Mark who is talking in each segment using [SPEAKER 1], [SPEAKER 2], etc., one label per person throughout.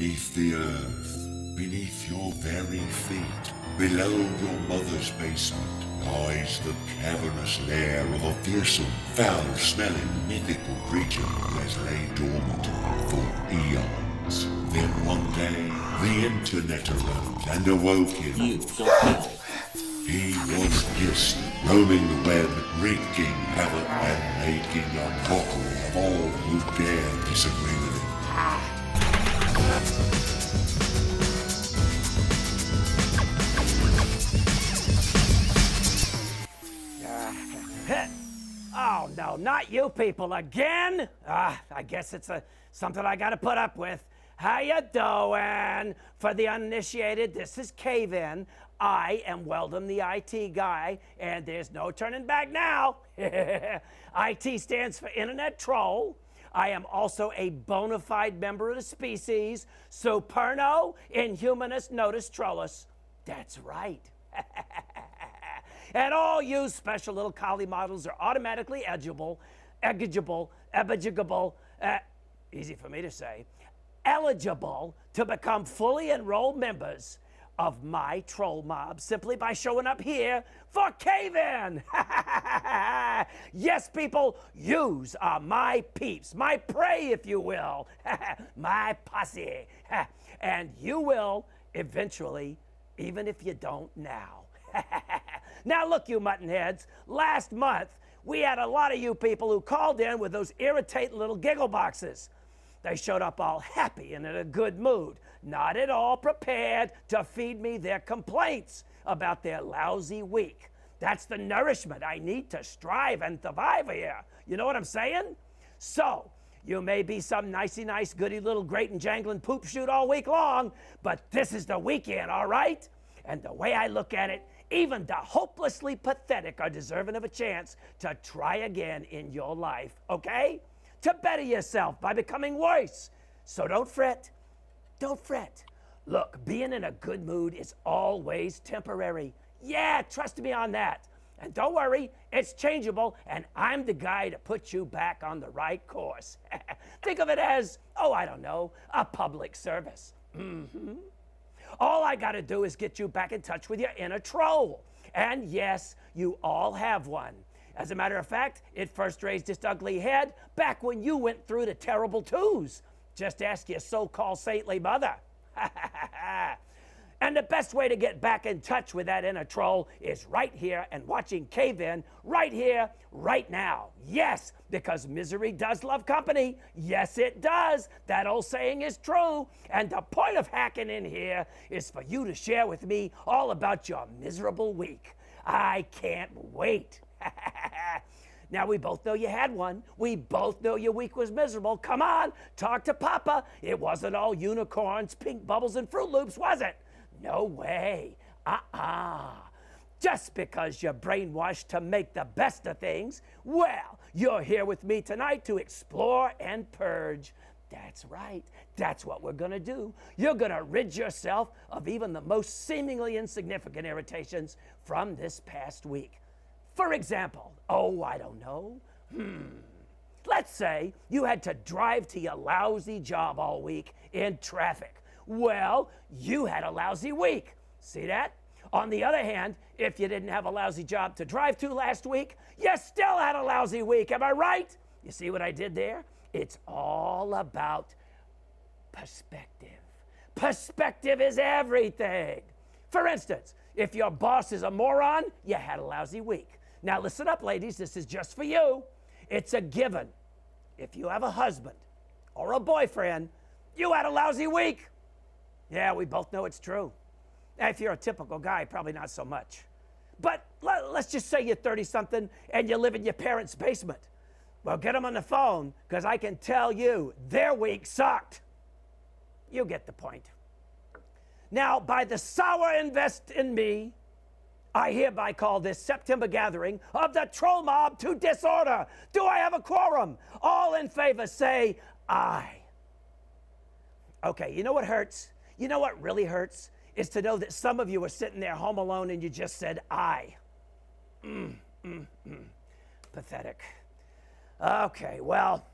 [SPEAKER 1] Beneath the earth, beneath your very feet, below your mother's basement, lies the cavernous lair of a fearsome, foul-smelling, mythical creature who has lain dormant for eons. Then one day, the internet arose and awoke him.
[SPEAKER 2] You don't know.
[SPEAKER 1] He was Gist, roaming the web, wreaking havoc and making a mockery of all who dare disagree with him.
[SPEAKER 3] Oh, no, not you people again. I guess it's something I gotta put up with. How you doing? For the uninitiated, this is Cave In. I am Weldon the I.T Guy, and there's no turning back now. IT stands for Internet Troll. I am also a bona fide member of the species, Superno Inhumanus Nodus Trollus. That's right. And all you special little collie models are automatically eligible, easy for me to say, eligible to become fully enrolled members of my troll mob simply by showing up here for Cave In. Yes, people, yous are my peeps, my prey, if you will, my posse. And you will eventually, even if you don't now. Now look, you mutton heads, last month we had a lot of you people who called in with those irritating little giggle boxes. They showed up all happy and in a good mood, not at all prepared to feed me their complaints about their lousy week. That's the nourishment I need to strive and survive here. You know what I'm saying? So, you may be some nicey nice goody little great and jangling poop shoot all week long, but this is the weekend, all right? And the way I look at it, even the hopelessly pathetic are deserving of a chance to try again in your life, okay? To better yourself by becoming worse. So don't fret. Don't fret. Look, being in a good mood is always temporary. Yeah, trust me on that. And don't worry, it's changeable, and I'm the guy to put you back on the right course. Think of it as, I don't know, a public service. All I gotta do is get you back in touch with your inner troll. And yes, you all have one. As a matter of fact, it first raised its ugly head back when you went through the terrible twos. Just ask your so-called saintly mother. And the best way to get back in touch with that inner troll is right here and watching Cave In right here, right now. Yes, because misery does love company. Yes, it does. That old saying is true. And the point of hacking in here is for you to share with me all about your miserable week. I can't wait. Now, we both know you had one. We both know your week was miserable. Come on, talk to Papa. It wasn't all unicorns, pink bubbles, and Fruit Loops, was it? No way. Just because you're brainwashed to make the best of things, well, you're here with me tonight to explore and purge. That's right. That's what we're going to do. You're going to rid yourself of even the most seemingly insignificant irritations from this past week. For example, I don't know. Let's say you had to drive to your lousy job all week in traffic. Well, you had a lousy week. See that? On the other hand, if you didn't have a lousy job to drive to last week, you still had a lousy week. Am I right? You see what I did there? It's all about perspective. Perspective is everything. For instance, if your boss is a moron, you had a lousy week. Now listen up, ladies, this is just for you. It's a given. If you have a husband or a boyfriend, you had a lousy week. Yeah, we both know it's true. If you're a typical guy, probably not so much. But let's just say you're 30-something and you live in your parents' basement. Well, get them on the phone, because I can tell you their week sucked. You get the point. Now, by the sour invest in me, I hereby call this September gathering of the troll mob to disorder. Do I have a quorum? All in favor say aye. Okay, you know what hurts? You know what really hurts? Is to know that some of you are sitting there home alone and you just said aye. Pathetic. Okay, well,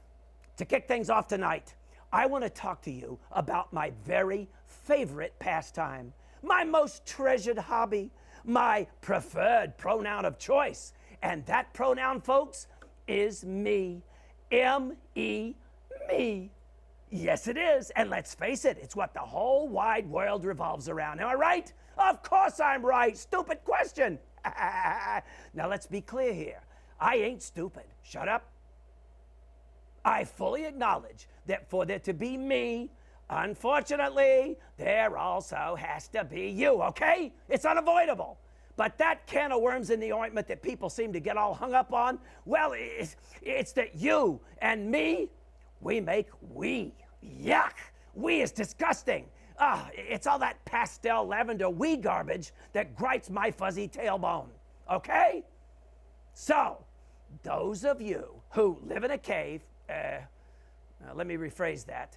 [SPEAKER 3] to kick things off tonight, I want to talk to you about my very favorite pastime, my most treasured hobby, my preferred pronoun of choice. And that pronoun, folks, is me. M-E, me. Yes, it is. And let's face it, it's what the whole wide world revolves around. Am I right? Of course I'm right. Stupid question. Now let's be clear here. I ain't stupid. Shut up. I fully acknowledge that for there to be me, unfortunately, there also has to be you, okay? It's unavoidable. But that can of worms in the ointment that people seem to get all hung up on, well, it's that you and me, we make we. Yuck! We is disgusting. It's all that pastel lavender we garbage that gripes my fuzzy tailbone, okay? So, those of you who live in a cave, let me rephrase that.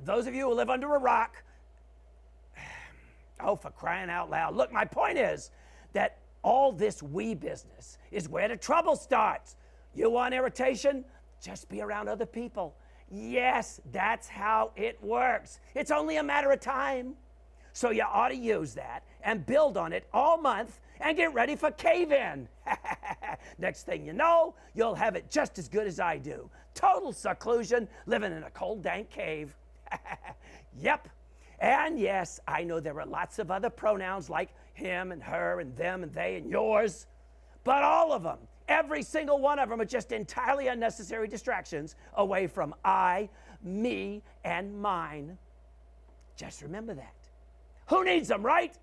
[SPEAKER 3] Those of you who live under a rock, oh, for crying out loud. Look, my point is that all this we business is where the trouble starts. You want irritation? Just be around other people. Yes, that's how it works. It's only a matter of time. So you ought to use that and build on it all month and get ready for cave-in. Next thing you know, you'll have it just as good as I do. Total seclusion, living in a cold, dank cave. Yep. And yes, I know there are lots of other pronouns like him and her and them and they and yours, but all of them, every single one of them, are just entirely unnecessary distractions away from I, me, and mine. Just remember that. Who needs them, right?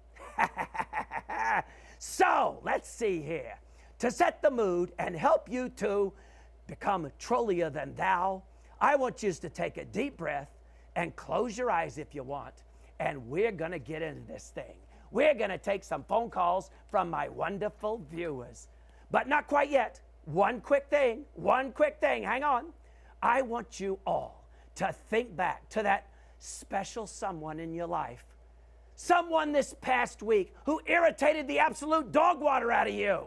[SPEAKER 3] So, let's see here. To set the mood and help you to become trollier than thou, I want you to take a deep breath and close your eyes if you want, and we're going to get into this thing. We're going to take some phone calls from my wonderful viewers. But not quite yet. One quick thing, hang on. I want you all to think back to that special someone in your life. Someone this past week who irritated the absolute dog water out of you.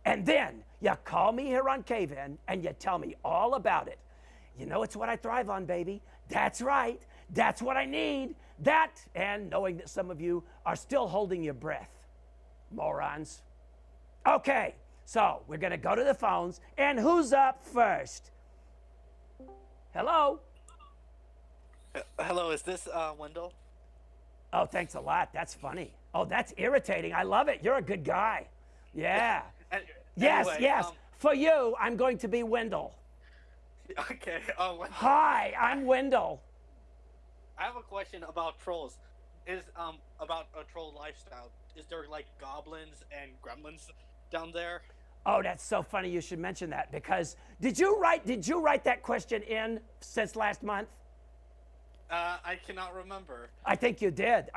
[SPEAKER 3] And then you call me here on Cave-In and you tell me all about it. You know it's what I thrive on, baby. That's right. That's what I need. That and knowing that some of you are still holding your breath. Morons. Okay, so we're going to go to the phones. And who's up first? Hello?
[SPEAKER 2] Hello, is this Wendell?
[SPEAKER 3] Oh, thanks a lot. That's funny. Oh, that's irritating. I love it. You're a good guy. Yeah. Yes,
[SPEAKER 2] Anyway,
[SPEAKER 3] yes. For you, I'm going to be Wendell.
[SPEAKER 2] Okay.
[SPEAKER 3] Hi, I'm Wendell.
[SPEAKER 2] I have a question about trolls. Is about a troll lifestyle. Is there like goblins and gremlins down there?
[SPEAKER 3] Oh, that's so funny you should mention that, because did you write that question in since last month?
[SPEAKER 2] I cannot remember.
[SPEAKER 3] I think you did.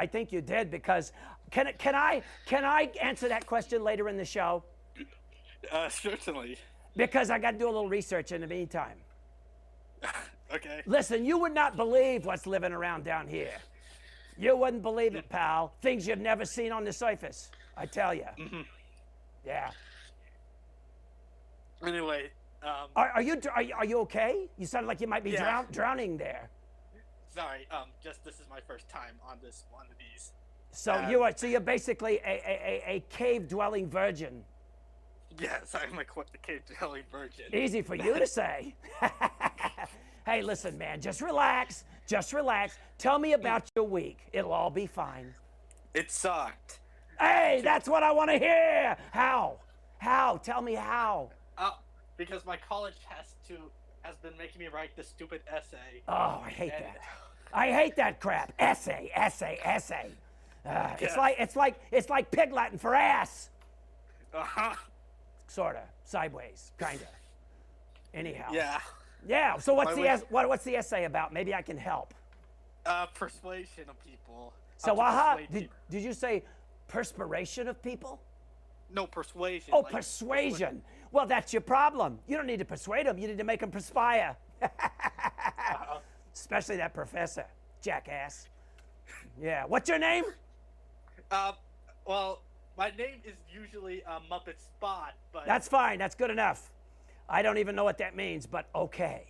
[SPEAKER 3] Because can I answer that question later in the show?
[SPEAKER 2] Certainly.
[SPEAKER 3] Because I got to do a little research in the meantime.
[SPEAKER 2] Okay.
[SPEAKER 3] Listen, you would not believe what's living around down here. You wouldn't believe it, pal. Things you've never seen on the surface, I tell you.
[SPEAKER 2] Mm-hmm.
[SPEAKER 3] Yeah.
[SPEAKER 2] Anyway,
[SPEAKER 3] Are you okay? You sound like you might be drowning there.
[SPEAKER 2] sorry. Just this is my first time on one of these.
[SPEAKER 3] So you're basically a cave-dwelling virgin.
[SPEAKER 2] Yes, I'm a cave-dwelling virgin.
[SPEAKER 3] Easy for you to say. Hey, listen, man, just relax. Tell me about your week. It'll all be fine.
[SPEAKER 2] It sucked.
[SPEAKER 3] Hey, that's what I want to hear. How? Tell me how.
[SPEAKER 2] Because my college has been making me write this stupid essay.
[SPEAKER 3] Oh, I hate that. I hate that crap. Essay. It's like Pig Latin for ass.
[SPEAKER 2] Uh-huh.
[SPEAKER 3] Sorta, sideways, kinda. Anyhow.
[SPEAKER 2] Yeah.
[SPEAKER 3] Yeah. So what's the essay about? Maybe I can help.
[SPEAKER 2] Persuasion of people.
[SPEAKER 3] So did you say perspiration of people?
[SPEAKER 2] No, persuasion.
[SPEAKER 3] Oh, persuasion. Well, that's your problem. You don't need to persuade them. You need to make them perspire. Especially that professor, jackass. Yeah. What's your name?
[SPEAKER 2] Well, my name is usually Muppet Spot, but...
[SPEAKER 3] That's fine. That's good enough. I don't even know what that means, but okay.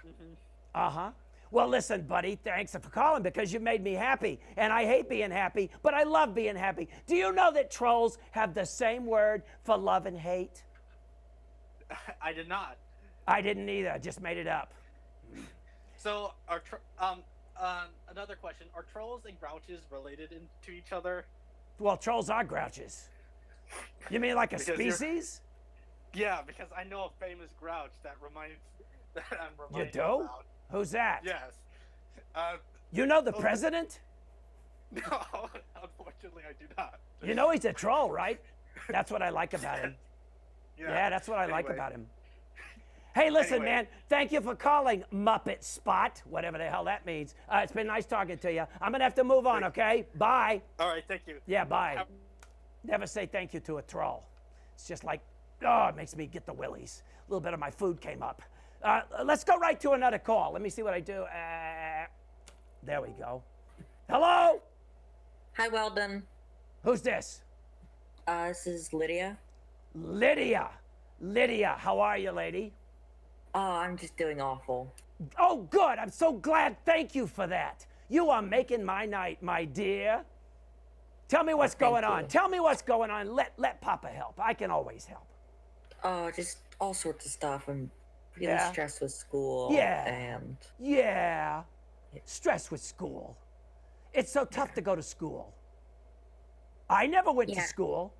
[SPEAKER 2] Mm-hmm.
[SPEAKER 3] Uh-huh. Well, listen, buddy, thanks for calling because you made me happy. And I hate being happy, but I love being happy. Do you know that trolls have the same word for love and hate?
[SPEAKER 2] I did not.
[SPEAKER 3] I didn't either. Just made it up.
[SPEAKER 2] So, another question: are trolls and grouches related to each other?
[SPEAKER 3] Well, trolls are grouches. You mean like a
[SPEAKER 2] Because you're-
[SPEAKER 3] species?
[SPEAKER 2] Yeah, because I know a famous grouch that I'm
[SPEAKER 3] You
[SPEAKER 2] reminded
[SPEAKER 3] do?
[SPEAKER 2] about.
[SPEAKER 3] Who's that?
[SPEAKER 2] Yes.
[SPEAKER 3] You know the president?
[SPEAKER 2] No, unfortunately, I do not.
[SPEAKER 3] You know he's a troll, right? That's what I like about him.
[SPEAKER 2] Yeah,
[SPEAKER 3] Yeah, that's what I like
[SPEAKER 2] anyway.
[SPEAKER 3] about him. Hey, listen,
[SPEAKER 2] Anyway.
[SPEAKER 3] man, thank you for calling, Muppet Spot, whatever the hell that means. It's been nice talking to you. I'm going to have to move on, okay? Bye.
[SPEAKER 2] All right, thank you.
[SPEAKER 3] Yeah, bye.
[SPEAKER 2] Have-
[SPEAKER 3] Never say thank you to a troll. It's just like, oh, it makes me get the willies. A little bit of my food came up. Let's go right to another call. Let me see what I do. There we go. Hello?
[SPEAKER 4] Hi, Weldon.
[SPEAKER 3] Who's this?
[SPEAKER 4] This is Lydia.
[SPEAKER 3] Lydia. Lydia, how are you, lady?
[SPEAKER 4] Oh, I'm just doing awful.
[SPEAKER 3] Oh, good. I'm so glad. Thank you for that. You are making my night, my dear. Tell me what's
[SPEAKER 4] thank
[SPEAKER 3] going on.
[SPEAKER 4] you.
[SPEAKER 3] Tell me what's going on. Let Papa help. I can always help.
[SPEAKER 4] Oh, just all sorts of stuff. I'm really
[SPEAKER 3] Yeah.
[SPEAKER 4] stressed with school.
[SPEAKER 3] Yeah.
[SPEAKER 4] And
[SPEAKER 3] Yeah. Stress with school. It's so tough to go to school. I never went to
[SPEAKER 4] Yeah.
[SPEAKER 3] school.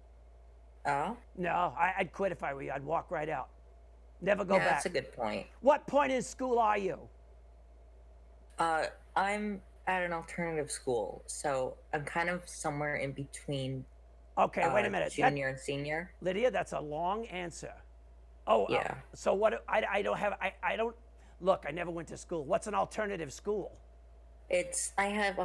[SPEAKER 4] oh,
[SPEAKER 3] No, I'd quit if I were you. I'd walk right out. Never go
[SPEAKER 4] yeah,
[SPEAKER 3] back.
[SPEAKER 4] that's a good point.
[SPEAKER 3] What point in school are you?
[SPEAKER 4] I'm at an alternative school, so I'm kind of somewhere in between.
[SPEAKER 3] Okay, wait a minute.
[SPEAKER 4] Junior and senior.
[SPEAKER 3] Lydia, that's a long answer. Oh,
[SPEAKER 4] Yeah.
[SPEAKER 3] So what? I don't have. I don't. Look, I never went to school. What's an alternative school?
[SPEAKER 4] I have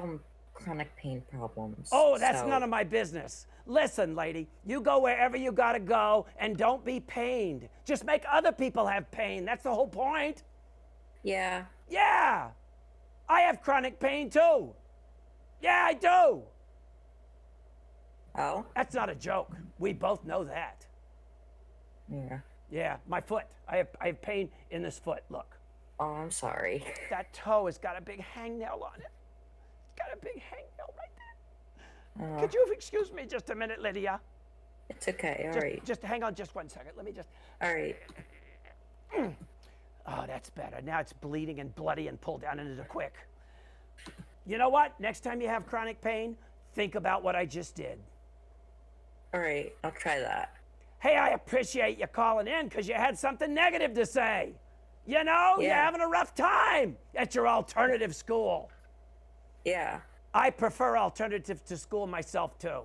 [SPEAKER 4] chronic pain problems.
[SPEAKER 3] Oh, that's
[SPEAKER 4] so-
[SPEAKER 3] none of my business. Listen, lady, you go wherever you gotta go and don't be pained. Just make other people have pain. That's the whole point.
[SPEAKER 4] Yeah.
[SPEAKER 3] Yeah. I have chronic pain too. Yeah, I do.
[SPEAKER 4] Oh.
[SPEAKER 3] That's not a joke. We both know that.
[SPEAKER 4] Yeah.
[SPEAKER 3] Yeah, my foot. I have pain in this foot. Look.
[SPEAKER 4] Oh, I'm sorry.
[SPEAKER 3] That toe has got a big hangnail on it. It's got a big hangnail right there.
[SPEAKER 4] Oh,
[SPEAKER 3] Could you excuse me just a minute, Lydia?
[SPEAKER 4] it's okay. All
[SPEAKER 3] Just,
[SPEAKER 4] right.
[SPEAKER 3] just hang on just 1 second. Let me just.
[SPEAKER 4] All right.
[SPEAKER 3] Oh, that's better. Now it's bleeding and bloody and pulled down into the quick. You know what? Next time you have chronic pain, think about what I just did.
[SPEAKER 4] All right. I'll try that.
[SPEAKER 3] Hey, I appreciate you calling in because you had something negative to say. You know, you're
[SPEAKER 4] Yeah.
[SPEAKER 3] having a rough time at your alternative school.
[SPEAKER 4] Yeah.
[SPEAKER 3] I prefer alternative to school myself too.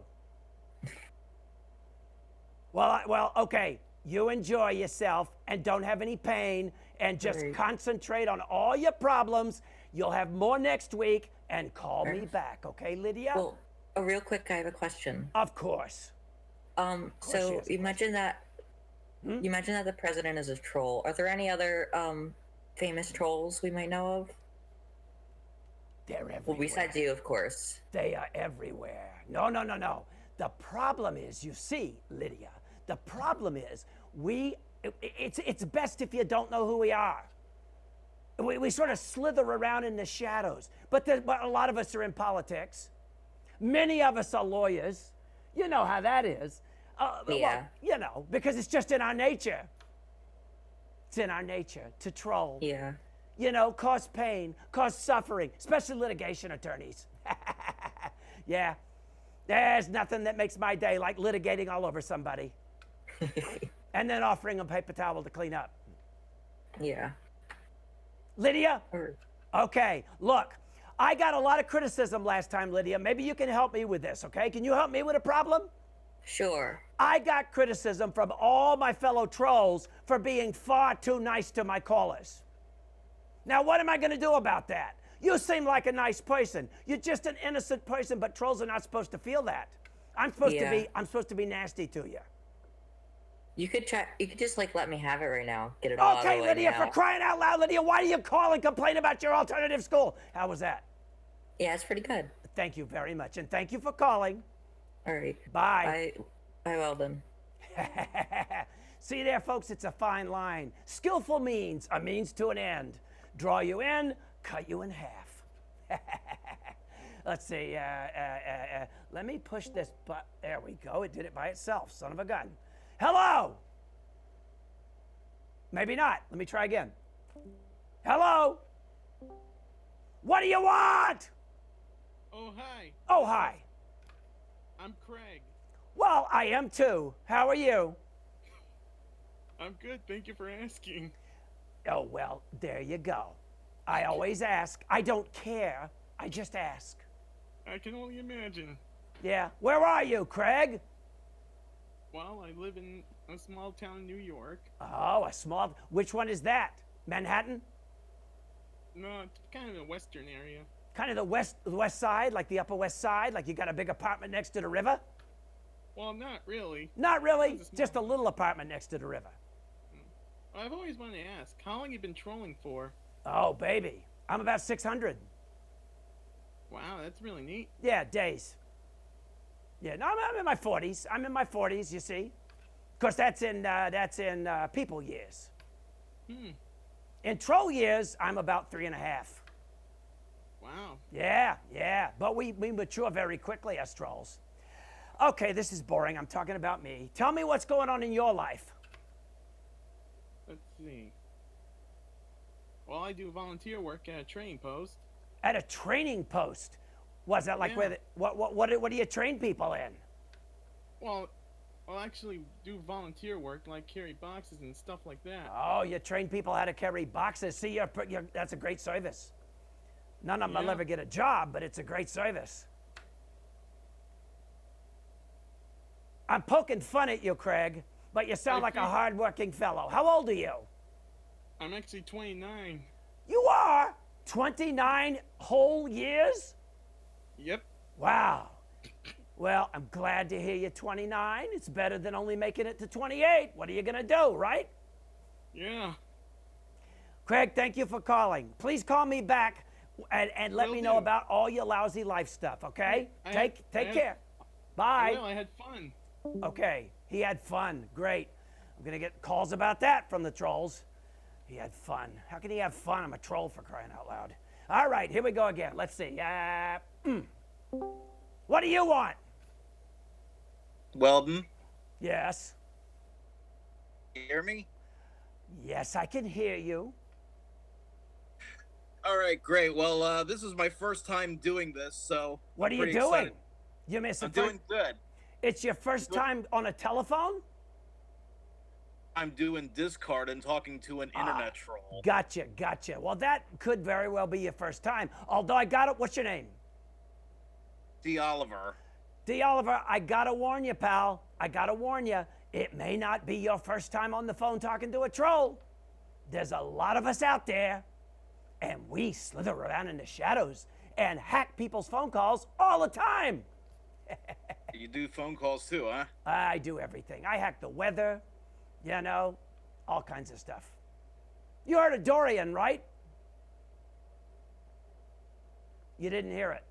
[SPEAKER 3] Well, okay. You enjoy yourself and don't have any pain and just
[SPEAKER 4] Right.
[SPEAKER 3] concentrate on all your problems. You'll have more next week and call me back, okay, Lydia?
[SPEAKER 4] Well, real quick, I have a question.
[SPEAKER 3] Of course. she
[SPEAKER 4] So
[SPEAKER 3] has a
[SPEAKER 4] you mentioned that the president is a troll. Are there any other famous trolls we might know of?
[SPEAKER 3] They're everywhere.
[SPEAKER 4] Well, besides you, of course.
[SPEAKER 3] They are everywhere. No. The problem is, you see, Lydia, the problem is it's best if you don't know who we are. We sort of slither around in the shadows. But a lot of us are in politics. Many of us are lawyers. You know how that is.
[SPEAKER 4] Yeah.
[SPEAKER 3] Well, because it's just in our nature. It's in our nature to troll.
[SPEAKER 4] Yeah.
[SPEAKER 3] Cause pain, cause suffering, especially litigation attorneys. Yeah. There's nothing that makes my day like litigating all over somebody and then offering a paper towel to clean up.
[SPEAKER 4] Yeah.
[SPEAKER 3] Lydia?
[SPEAKER 4] Or,
[SPEAKER 3] Okay, look, I got a lot of criticism last time, Lydia. Maybe you can help me with this, okay? Can you help me with a problem?
[SPEAKER 4] sure.
[SPEAKER 3] I got criticism from all my fellow trolls for being far too nice to my callers. Now, what am I going to do about that? You seem like a nice person. You're just an innocent person, but trolls are not supposed to feel that. I'm supposed to be nasty to you.
[SPEAKER 4] You could try. You could just let me have it right now. Get it all out of
[SPEAKER 3] Okay,
[SPEAKER 4] the way
[SPEAKER 3] Lydia,
[SPEAKER 4] now.
[SPEAKER 3] for crying out loud, Lydia, why do you call and complain about your alternative school? How was that?
[SPEAKER 4] Yeah, it's pretty good.
[SPEAKER 3] Thank you very much, and thank you for calling.
[SPEAKER 4] All right.
[SPEAKER 3] Bye.
[SPEAKER 4] Bye, Weldon.
[SPEAKER 3] See there, folks, it's a fine line. Skillful means a means to an end. draw you in, cut you in half. Let's see. Let me push this button. There we go. It did it by itself. Son of a gun. Hello. Maybe not. Let me try again. Hello. What do you want?
[SPEAKER 5] Oh, hi.
[SPEAKER 3] Oh, hi.
[SPEAKER 5] I'm Craig.
[SPEAKER 3] Well, I am too. How are you?
[SPEAKER 5] I'm good. Thank you for asking.
[SPEAKER 3] Oh, well, there you go. I always ask. I don't care. I just ask.
[SPEAKER 5] I can only imagine.
[SPEAKER 3] Yeah. Where are you, Craig?
[SPEAKER 5] Well, I live in a small town in New York.
[SPEAKER 3] Oh, a small. Which one is that? Manhattan?
[SPEAKER 5] No, it's kind of a western area.
[SPEAKER 3] Kind of the west side, like the Upper West Side, like you got a big apartment next to the river?
[SPEAKER 5] Well, not really.
[SPEAKER 3] Not really.
[SPEAKER 5] It's a small
[SPEAKER 3] Just a little apartment next to the river.
[SPEAKER 5] I've always wanted to ask, how long you been trolling for?
[SPEAKER 3] Oh, baby. I'm about 600.
[SPEAKER 5] Wow, that's really neat.
[SPEAKER 3] Yeah, days. Yeah, no, I'm in my 40s. I'm in my 40s, you see. Of course, that's in people years. In troll years, I'm about 3.5.
[SPEAKER 5] Wow.
[SPEAKER 3] Yeah. But we mature very quickly as trolls. Okay, this is boring. I'm talking about me. Tell me what's going on in your life.
[SPEAKER 5] Let's see. Well, I do volunteer work at a training post.
[SPEAKER 3] At a training post. Was that like
[SPEAKER 5] Yeah.
[SPEAKER 3] where what do you train people in?
[SPEAKER 5] Well, I'll actually do volunteer work, like carry boxes and stuff like that.
[SPEAKER 3] Oh, you train people how to carry boxes. See, that's a great service. None of them will
[SPEAKER 5] Yeah.
[SPEAKER 3] ever get a job, but it's a great service. I'm poking fun at you, Craig, but you sound like a hard-working fellow. How old are you?
[SPEAKER 5] I'm actually 29.
[SPEAKER 3] You are 29 whole years?
[SPEAKER 5] Yep.
[SPEAKER 3] Wow. Well, I'm glad to hear you're 29. It's better than only making it to 28. What are you going to do, right?
[SPEAKER 5] Yeah.
[SPEAKER 3] Craig, thank you for calling. Please call me back and let
[SPEAKER 5] Will
[SPEAKER 3] me know
[SPEAKER 5] do.
[SPEAKER 3] about all your lousy life stuff, okay? Take
[SPEAKER 5] I
[SPEAKER 3] care. Bye.
[SPEAKER 5] Well, I had fun.
[SPEAKER 3] Okay, he had fun. Great. I'm going to get calls about that from the trolls. He had fun. How can he have fun? I'm a troll, for crying out loud. All right, here we go again. Let's see. What do you want?
[SPEAKER 6] Weldon,
[SPEAKER 3] Yes.
[SPEAKER 6] you hear me?
[SPEAKER 3] Yes, I can hear you.
[SPEAKER 6] All right, great. Well, this is my first time doing this, so
[SPEAKER 3] What are
[SPEAKER 6] I'm
[SPEAKER 3] you
[SPEAKER 6] pretty
[SPEAKER 3] doing?
[SPEAKER 6] excited.
[SPEAKER 3] You miss a
[SPEAKER 6] I'm doing good.
[SPEAKER 3] It's your first time on a telephone?
[SPEAKER 6] I'm doing Discard and talking to an internet troll.
[SPEAKER 3] Gotcha. Well, that could very well be your first time. Although I got it. What's your name?
[SPEAKER 6] D. Oliver.
[SPEAKER 3] D. Oliver, I gotta warn you, pal. I gotta warn you. It may not be your first time on the phone talking to a troll. There's a lot of us out there, and we slither around in the shadows and hack people's phone calls all the time.
[SPEAKER 6] You do phone calls too, huh?
[SPEAKER 3] I do everything. I hack the weather, all kinds of stuff. You heard of Dorian, right? You didn't hear it.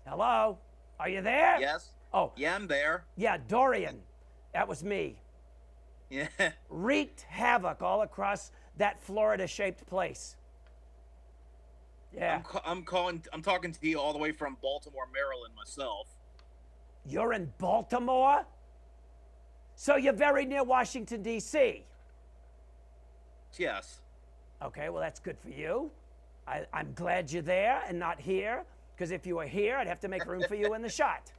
[SPEAKER 3] Hello? Are you there?
[SPEAKER 6] Yes.
[SPEAKER 3] Oh,
[SPEAKER 6] Yeah, I'm there.
[SPEAKER 3] yeah, Dorian. That was me.
[SPEAKER 6] Yeah.
[SPEAKER 3] Wreaked havoc all across that Florida-shaped place. Yeah.
[SPEAKER 6] I'm talking to you all the way from Baltimore, Maryland myself.
[SPEAKER 3] You're in Baltimore? So you're very near Washington, D.C.?
[SPEAKER 6] Yes.
[SPEAKER 3] Okay, well, that's good for you. I'm glad you're there and not here, because if you were here, I'd have to make room for you in the shot.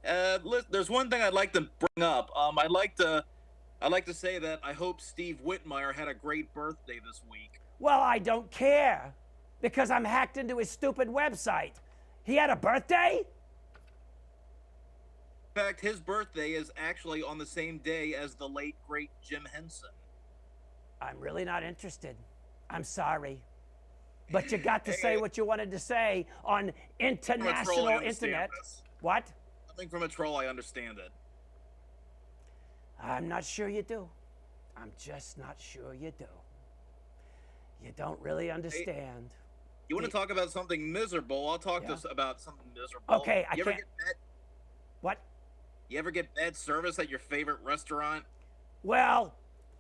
[SPEAKER 6] There's one thing I'd like to bring up. I'd like to say that I hope Steve Whitmire had a great birthday this week.
[SPEAKER 3] Well, I don't care, because I'm hacked into his stupid website. He had a birthday?
[SPEAKER 6] In fact, his birthday is actually on the same day as the late, great Jim Henson.
[SPEAKER 3] I'm really not interested. I'm sorry. But you got to say what you wanted to say on international
[SPEAKER 6] I understand
[SPEAKER 3] internet.
[SPEAKER 6] this.
[SPEAKER 3] What?
[SPEAKER 6] Coming from a troll, I understand it.
[SPEAKER 3] I'm not sure you do. I'm just not sure you do. You don't really understand.
[SPEAKER 6] You want to talk about something miserable? I'll talk
[SPEAKER 3] Yeah.
[SPEAKER 6] about something miserable.
[SPEAKER 3] Okay, I
[SPEAKER 6] you ever
[SPEAKER 3] can't-
[SPEAKER 6] Get bad,
[SPEAKER 3] What?
[SPEAKER 6] you ever get bad service at your favorite restaurant?
[SPEAKER 3] Well,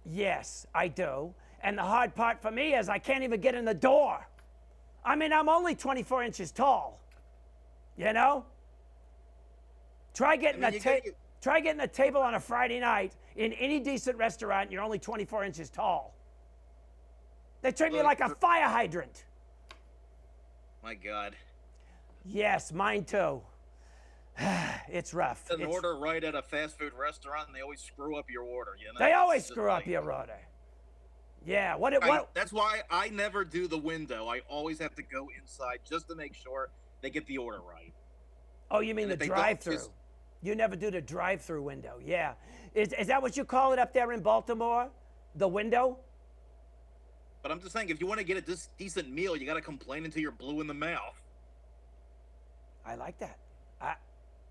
[SPEAKER 3] yes, I do. And the hard part for me is I can't even get in the door. I mean, I'm only 24 inches tall. You know? Try getting try getting a table on a Friday night in any decent restaurant, and you're only 24 inches tall. They treat me like a fire hydrant.
[SPEAKER 6] My God.
[SPEAKER 3] Yes, mine too. It's rough.
[SPEAKER 6] An order right at a fast food restaurant, and they always screw up your order. You know.
[SPEAKER 3] They always screw up your order. Yeah. What?
[SPEAKER 6] That's why I never do the window. I always have to go inside just to make sure they get the order right.
[SPEAKER 3] Oh, you mean the drive-through? You never do the drive-through window. Yeah. Is that what you call it up there in Baltimore? The window?
[SPEAKER 6] But I'm just saying, if you want to get a decent meal, you got to complain until you're blue in the mouth.
[SPEAKER 3] I like that.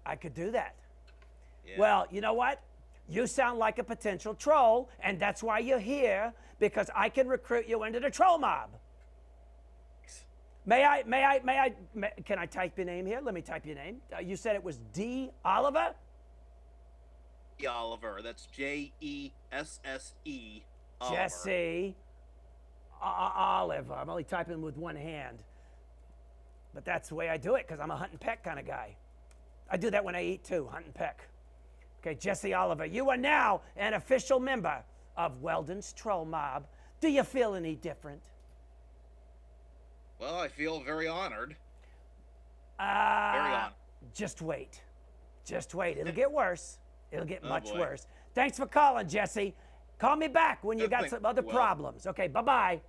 [SPEAKER 3] I could do that.
[SPEAKER 6] Yeah.
[SPEAKER 3] Well, you know what? You sound like a potential troll, and that's why you're here, because I can recruit you into the troll mob. Can I type your name here? Let me type your name. You said it was D. Oliver?
[SPEAKER 6] D. Oliver. That's Jesse. Oliver.
[SPEAKER 3] Jesse Oliver. I'm only typing with one hand. But that's the way I do it, because I'm a hunt and peck kind of guy. I do that when I eat too, hunt and peck. Okay, Jesse Oliver, you are now an official member of Weldon's troll mob. Do you feel any different?
[SPEAKER 6] Well, I feel very honored. Very honored.
[SPEAKER 3] Just wait. Just wait. It'll get worse. It'll get much
[SPEAKER 6] boy.
[SPEAKER 3] worse. Thanks for calling, Jesse. Call me back when you got some other problems. Okay, bye-bye.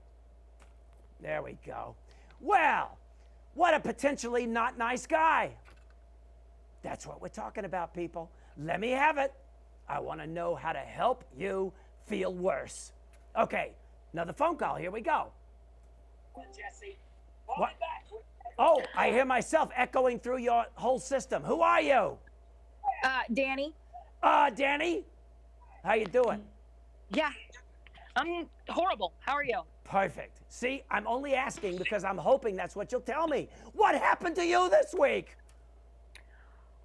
[SPEAKER 3] There we go. Well, what a potentially not nice guy. That's what we're talking about, people. Let me have it. I want to know how to help you feel worse. Okay, another phone call. Here we go.
[SPEAKER 7] Jesse,
[SPEAKER 3] what? Oh, I hear myself echoing through your whole system. Who are you?
[SPEAKER 7] Danny.
[SPEAKER 3] Danny? How you doing?
[SPEAKER 7] Yeah, I'm horrible. How are you?
[SPEAKER 3] Perfect. See, I'm only asking because I'm hoping that's what you'll tell me. What happened to you this week?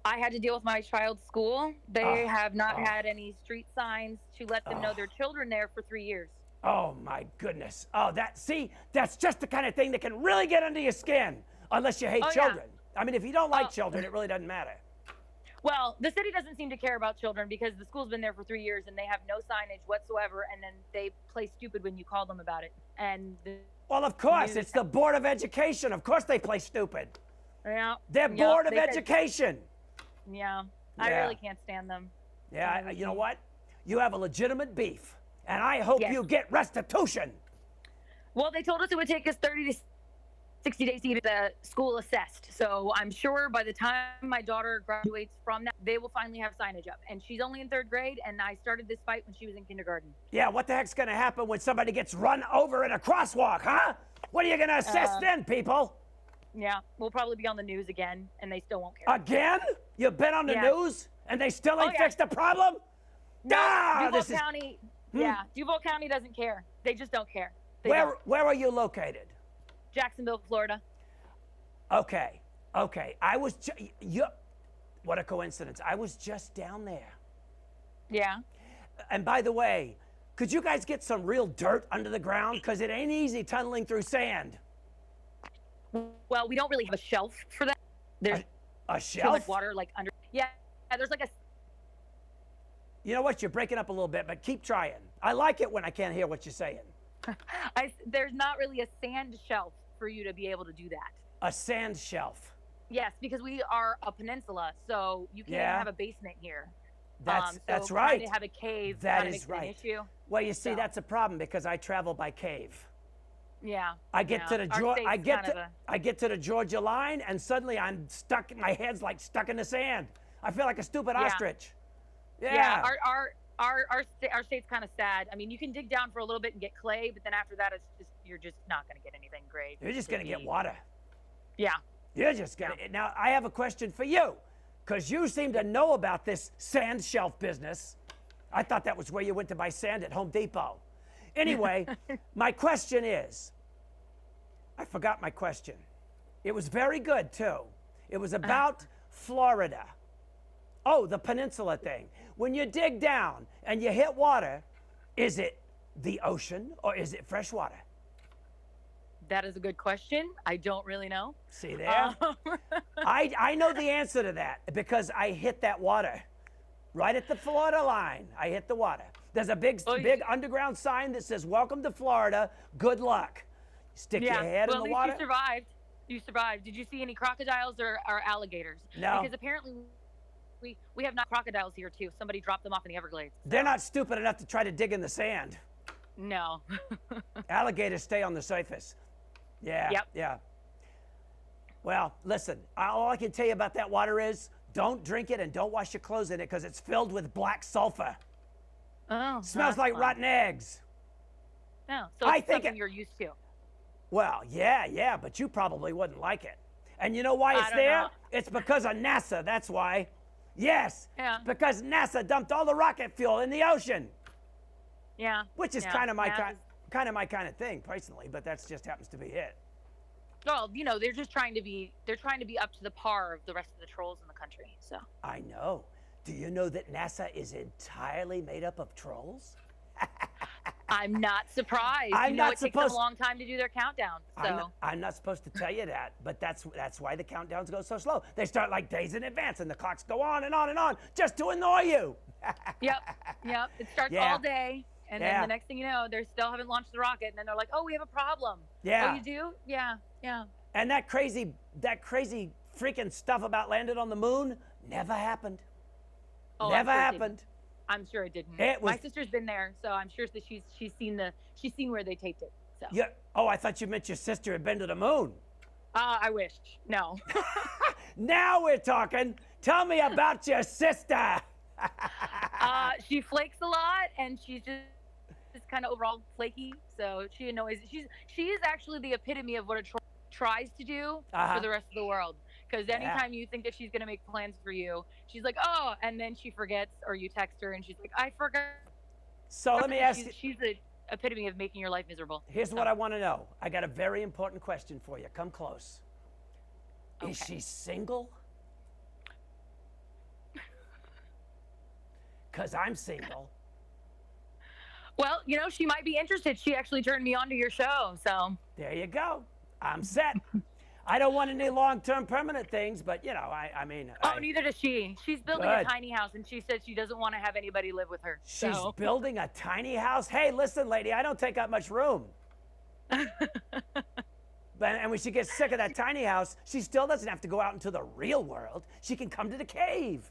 [SPEAKER 7] I had to deal with my child's school. They have not had any street signs to let them know their children there for 3 years.
[SPEAKER 3] Oh my goodness. Oh, that's just the kind of thing that can really get under your skin, unless you hate children. Yeah. I mean, if you don't like children, it really doesn't matter.
[SPEAKER 7] Well, the city doesn't seem to care about children because the school's been there for 3 years and they have no signage whatsoever, and then they play stupid when you call them about it. And
[SPEAKER 3] well, of course, it's the Board of Education. Of course they play stupid.
[SPEAKER 7] Yeah.
[SPEAKER 3] They're Board of Education.
[SPEAKER 7] Yeah, I really can't stand them.
[SPEAKER 3] Yeah, you know what? You have a legitimate beef, and I hope you get restitution.
[SPEAKER 7] Well, they told us it would take us 30 to 60 days to get the school assessed. So I'm sure by the time my daughter graduates from that, they will finally have signage up. And she's only in 3rd grade, and I started this fight when she was in kindergarten.
[SPEAKER 3] Yeah, what the heck's going to happen when somebody gets run over in a crosswalk, huh? What are you going to assess then, people?
[SPEAKER 7] Yeah, we'll probably be on the news again, and they still won't care.
[SPEAKER 3] Again? You've been on the news, and they still ain't fixed the problem?
[SPEAKER 7] No, Duval County, Duval County doesn't care. They just don't care.
[SPEAKER 3] Where are you located?
[SPEAKER 7] Jacksonville, Florida.
[SPEAKER 3] Okay. I was what a coincidence. I was just down there.
[SPEAKER 7] Yeah.
[SPEAKER 3] And by the way, could you guys get some real dirt under the ground? Because it ain't easy tunneling through sand.
[SPEAKER 7] Well, we don't really have a shelf for that. There's
[SPEAKER 3] a shelf?
[SPEAKER 7] too much water, like under. Yeah, there's like a.
[SPEAKER 3] You know what? You're breaking up a little bit, but keep trying. I like it when I can't hear what you're saying.
[SPEAKER 7] There's not really a sand shelf for you to be able to do that.
[SPEAKER 3] A sand shelf.
[SPEAKER 7] Yes, because we are a peninsula, so you can't have a basement here.
[SPEAKER 3] That's right.
[SPEAKER 7] To have a cave.
[SPEAKER 3] That is right.
[SPEAKER 7] An issue.
[SPEAKER 3] Well, you see, that's a problem because I travel by cave.
[SPEAKER 7] Yeah.
[SPEAKER 3] I get to the Georgia line, and suddenly I'm stuck. My head's like stuck in the sand. I feel like a stupid ostrich.
[SPEAKER 7] Yeah. Our state's kind of sad. I mean, you can dig down for a little bit and get clay, but then after that, you're just not going to get anything great.
[SPEAKER 3] You're just going to get water.
[SPEAKER 7] Yeah.
[SPEAKER 3] You're just going to. Now, I have a question for you, because you seem to know about this sand shelf business. I thought that was where you went to buy sand at Home Depot. Anyway, my question is, I forgot my question. It was very good, too. It was about Florida. Oh, the peninsula thing. When you dig down and you hit water, is it the ocean or is it freshwater?
[SPEAKER 7] That is a good question. I don't really know.
[SPEAKER 3] See there?
[SPEAKER 7] Um,
[SPEAKER 3] I know the answer to that because I hit that water. Right at the Florida line, I hit the water. There's a big underground sign that says, "Welcome to Florida, good luck." Stick your head
[SPEAKER 7] well,
[SPEAKER 3] in the
[SPEAKER 7] at least
[SPEAKER 3] water.
[SPEAKER 7] you survived. You survived. Did you see any crocodiles or alligators?
[SPEAKER 3] No.
[SPEAKER 7] Because apparently we have not crocodiles here too. Somebody dropped them off in the Everglades.
[SPEAKER 3] They're not stupid enough to try to dig in the sand.
[SPEAKER 7] No.
[SPEAKER 3] Alligators stay on the surface. Yeah.
[SPEAKER 7] Yep.
[SPEAKER 3] Yeah. Well, listen, all I can tell you about that water is don't drink it and don't wash your clothes in it because it's filled with black sulfur.
[SPEAKER 7] Oh.
[SPEAKER 3] Smells like rotten eggs.
[SPEAKER 7] No. So
[SPEAKER 3] I
[SPEAKER 7] it's
[SPEAKER 3] think
[SPEAKER 7] something you're used to.
[SPEAKER 3] Well, yeah, but you probably wouldn't like it. And you know why it's
[SPEAKER 7] don't
[SPEAKER 3] there?
[SPEAKER 7] know.
[SPEAKER 3] It's because of NASA, that's why. Yes,
[SPEAKER 7] Yeah.
[SPEAKER 3] because NASA dumped all the rocket fuel in the ocean,
[SPEAKER 7] Yeah.
[SPEAKER 3] which is
[SPEAKER 7] yeah.
[SPEAKER 3] kind of my
[SPEAKER 7] NASA's-
[SPEAKER 3] kind of thing personally, but that's just happens to be it.
[SPEAKER 7] Well, they're just trying to be up to the par of the rest of the trolls in the country. So
[SPEAKER 3] I know. Do you know that NASA is entirely made up of trolls?
[SPEAKER 7] I'm not surprised.
[SPEAKER 3] I'm not
[SPEAKER 7] it takes them a long time to do their countdown. So
[SPEAKER 3] I'm not supposed to tell you that, but that's why the countdowns go so slow. They start like days in advance, and the clocks go on and on and on just to annoy you.
[SPEAKER 7] Yep. It starts
[SPEAKER 3] Yeah.
[SPEAKER 7] all day, and
[SPEAKER 3] Yeah.
[SPEAKER 7] then the next thing you know, they still haven't launched the rocket, and then they're like, "Oh, we have a problem."
[SPEAKER 3] Yeah.
[SPEAKER 7] Oh, you do? Yeah.
[SPEAKER 3] And that crazy freaking stuff about landing on the moon never happened.
[SPEAKER 7] Oh,
[SPEAKER 3] Never
[SPEAKER 7] I'm sure it
[SPEAKER 3] happened.
[SPEAKER 7] didn't. I'm sure it didn't.
[SPEAKER 3] It was-
[SPEAKER 7] My sister's been there, so I'm sure that she's seen where they taped it. So
[SPEAKER 3] Yeah. Oh, I thought you meant your sister had been to the moon.
[SPEAKER 7] I wish. No.
[SPEAKER 3] Now we're talking. Tell me about your sister.
[SPEAKER 7] She flakes a lot, and she's just kind of overall flaky. So she annoys. She is actually the epitome of what a troll tries to do for the rest of the world. Because anytime you think that she's gonna make plans for you, she's like, "Oh," and then she forgets, or you text her and she's like, "I forgot."
[SPEAKER 3] So let me ask you.
[SPEAKER 7] She's the epitome of making your life miserable.
[SPEAKER 3] Here's what I want to know. I got a very important question for you. Come close. Is
[SPEAKER 7] Okay.
[SPEAKER 3] she single? Because I'm single.
[SPEAKER 7] Well, she might be interested. She actually turned me on to your show, so.
[SPEAKER 3] There you go. I'm set. I don't want any long-term permanent things, but I mean.
[SPEAKER 7] Oh, neither does she. She's building
[SPEAKER 3] Good.
[SPEAKER 7] a tiny house, and she said she doesn't want to have anybody live with her.
[SPEAKER 3] She's
[SPEAKER 7] so.
[SPEAKER 3] building a tiny house. Hey, listen, lady, I don't take up much room. And when she gets sick of that tiny house, she still doesn't have to go out into the real world. She can come to the cave.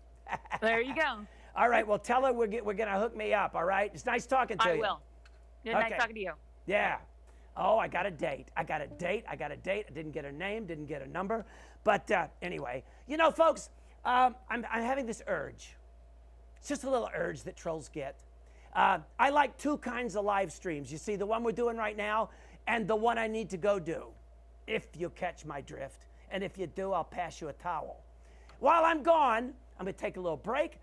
[SPEAKER 7] There you go.
[SPEAKER 3] All right, well, tell her we're going to hook me up, all right? It's nice talking to you.
[SPEAKER 7] I will. Yeah,
[SPEAKER 3] Okay.
[SPEAKER 7] Nice talking to you.
[SPEAKER 3] Yeah. Oh, I got a date. I didn't get her name, didn't get a number. But anyway, folks, I'm having this urge. It's just a little urge that trolls get. I like two kinds of live streams. You see, the one we're doing right now and the one I need to go do, if you catch my drift. And if you do, I'll pass you a towel. While I'm gone, I'm going to take a little break.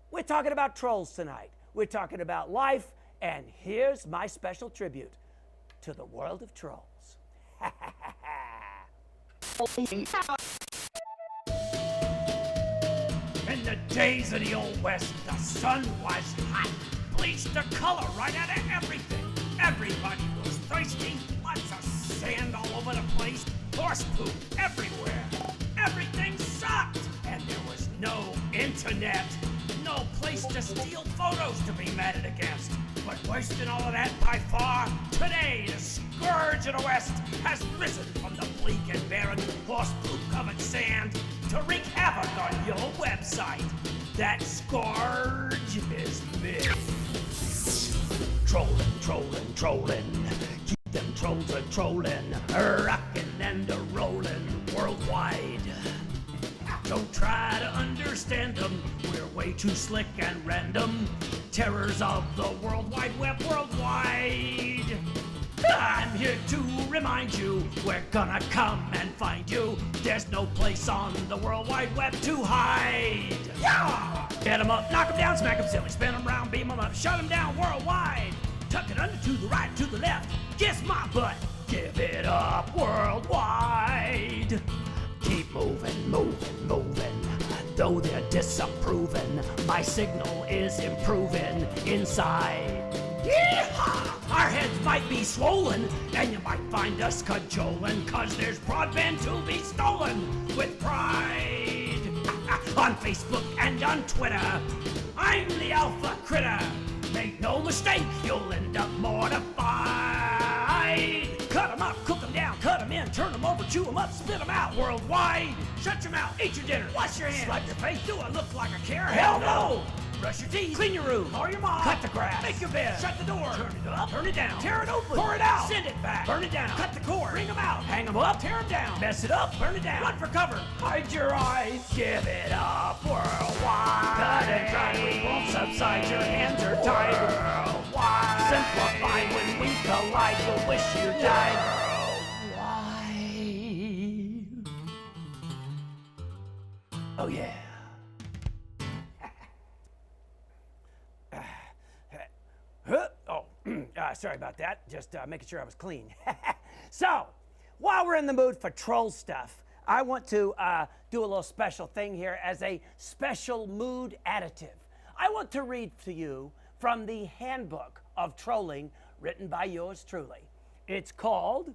[SPEAKER 3] We're talking about trolls tonight. We're talking about life. And here's my special tribute to the world of trolls. In the days of the Old West, the sun was hot, bleached the color right out of everything. Everybody was thirsty, lots of sand all over the place, horse poop everywhere. Everything sucked, and there was no internet, no place to steal photos to be meted against. But worse than all of that, by far, today the scourge of the West has risen from the bleak and barren horse poop-covered sand to wreak havoc on your website. That scourge is me. Trolling. Keep them trolls a-trolling, rockin' and a-rollin' worldwide. Don't try to understand them, we're way too slick and random. Terrors of the World Wide Web worldwide. I'm here to remind you, we're gonna come and find you. There's no place on the World Wide Web to hide. Yeah! Get 'em up, knock 'em down, smack 'em silly, spin 'em round, beam 'em up, shut 'em down worldwide. Tuck it under to the right, to the left, kiss my butt, give it up worldwide. Keep moving. Though they're disapproving, my signal is improving inside. Yeehaw! Our heads might be swollen, and you might find us cajoling, 'cause there's broadband to be stolen with pride. On Facebook and on Twitter, I'm the alpha critter. Make no mistake, you'll end up mortified. Cut 'em up, cook 'em down, cut 'em in, turn 'em over, chew 'em up, spit 'em out. Worldwide, shut your mouth, eat your dinner, wash your hands, slap your face, do I look like a care? Hell no! Brush your teeth, clean your room, call your mom, cut the grass, make your bed, shut the door, turn it up, turn it down, tear it open, pour it out, send it back, burn it down, cut the cord, bring 'em out, hang 'em up, tear 'em down, mess it up, burn it down, run for cover, hide your eyes, give it up worldwide. Cut and dry, we won't subside, your hands are tied. Worldwide. Simplify when we collide, you'll wish you died. Worldwide. Oh yeah. Sorry about that. Just making sure I was clean. So, while we're in the mood for troll stuff, I want to do a little special thing here as a special mood additive. I want to read to you from the Handbook of Trolling, written by yours truly. It's called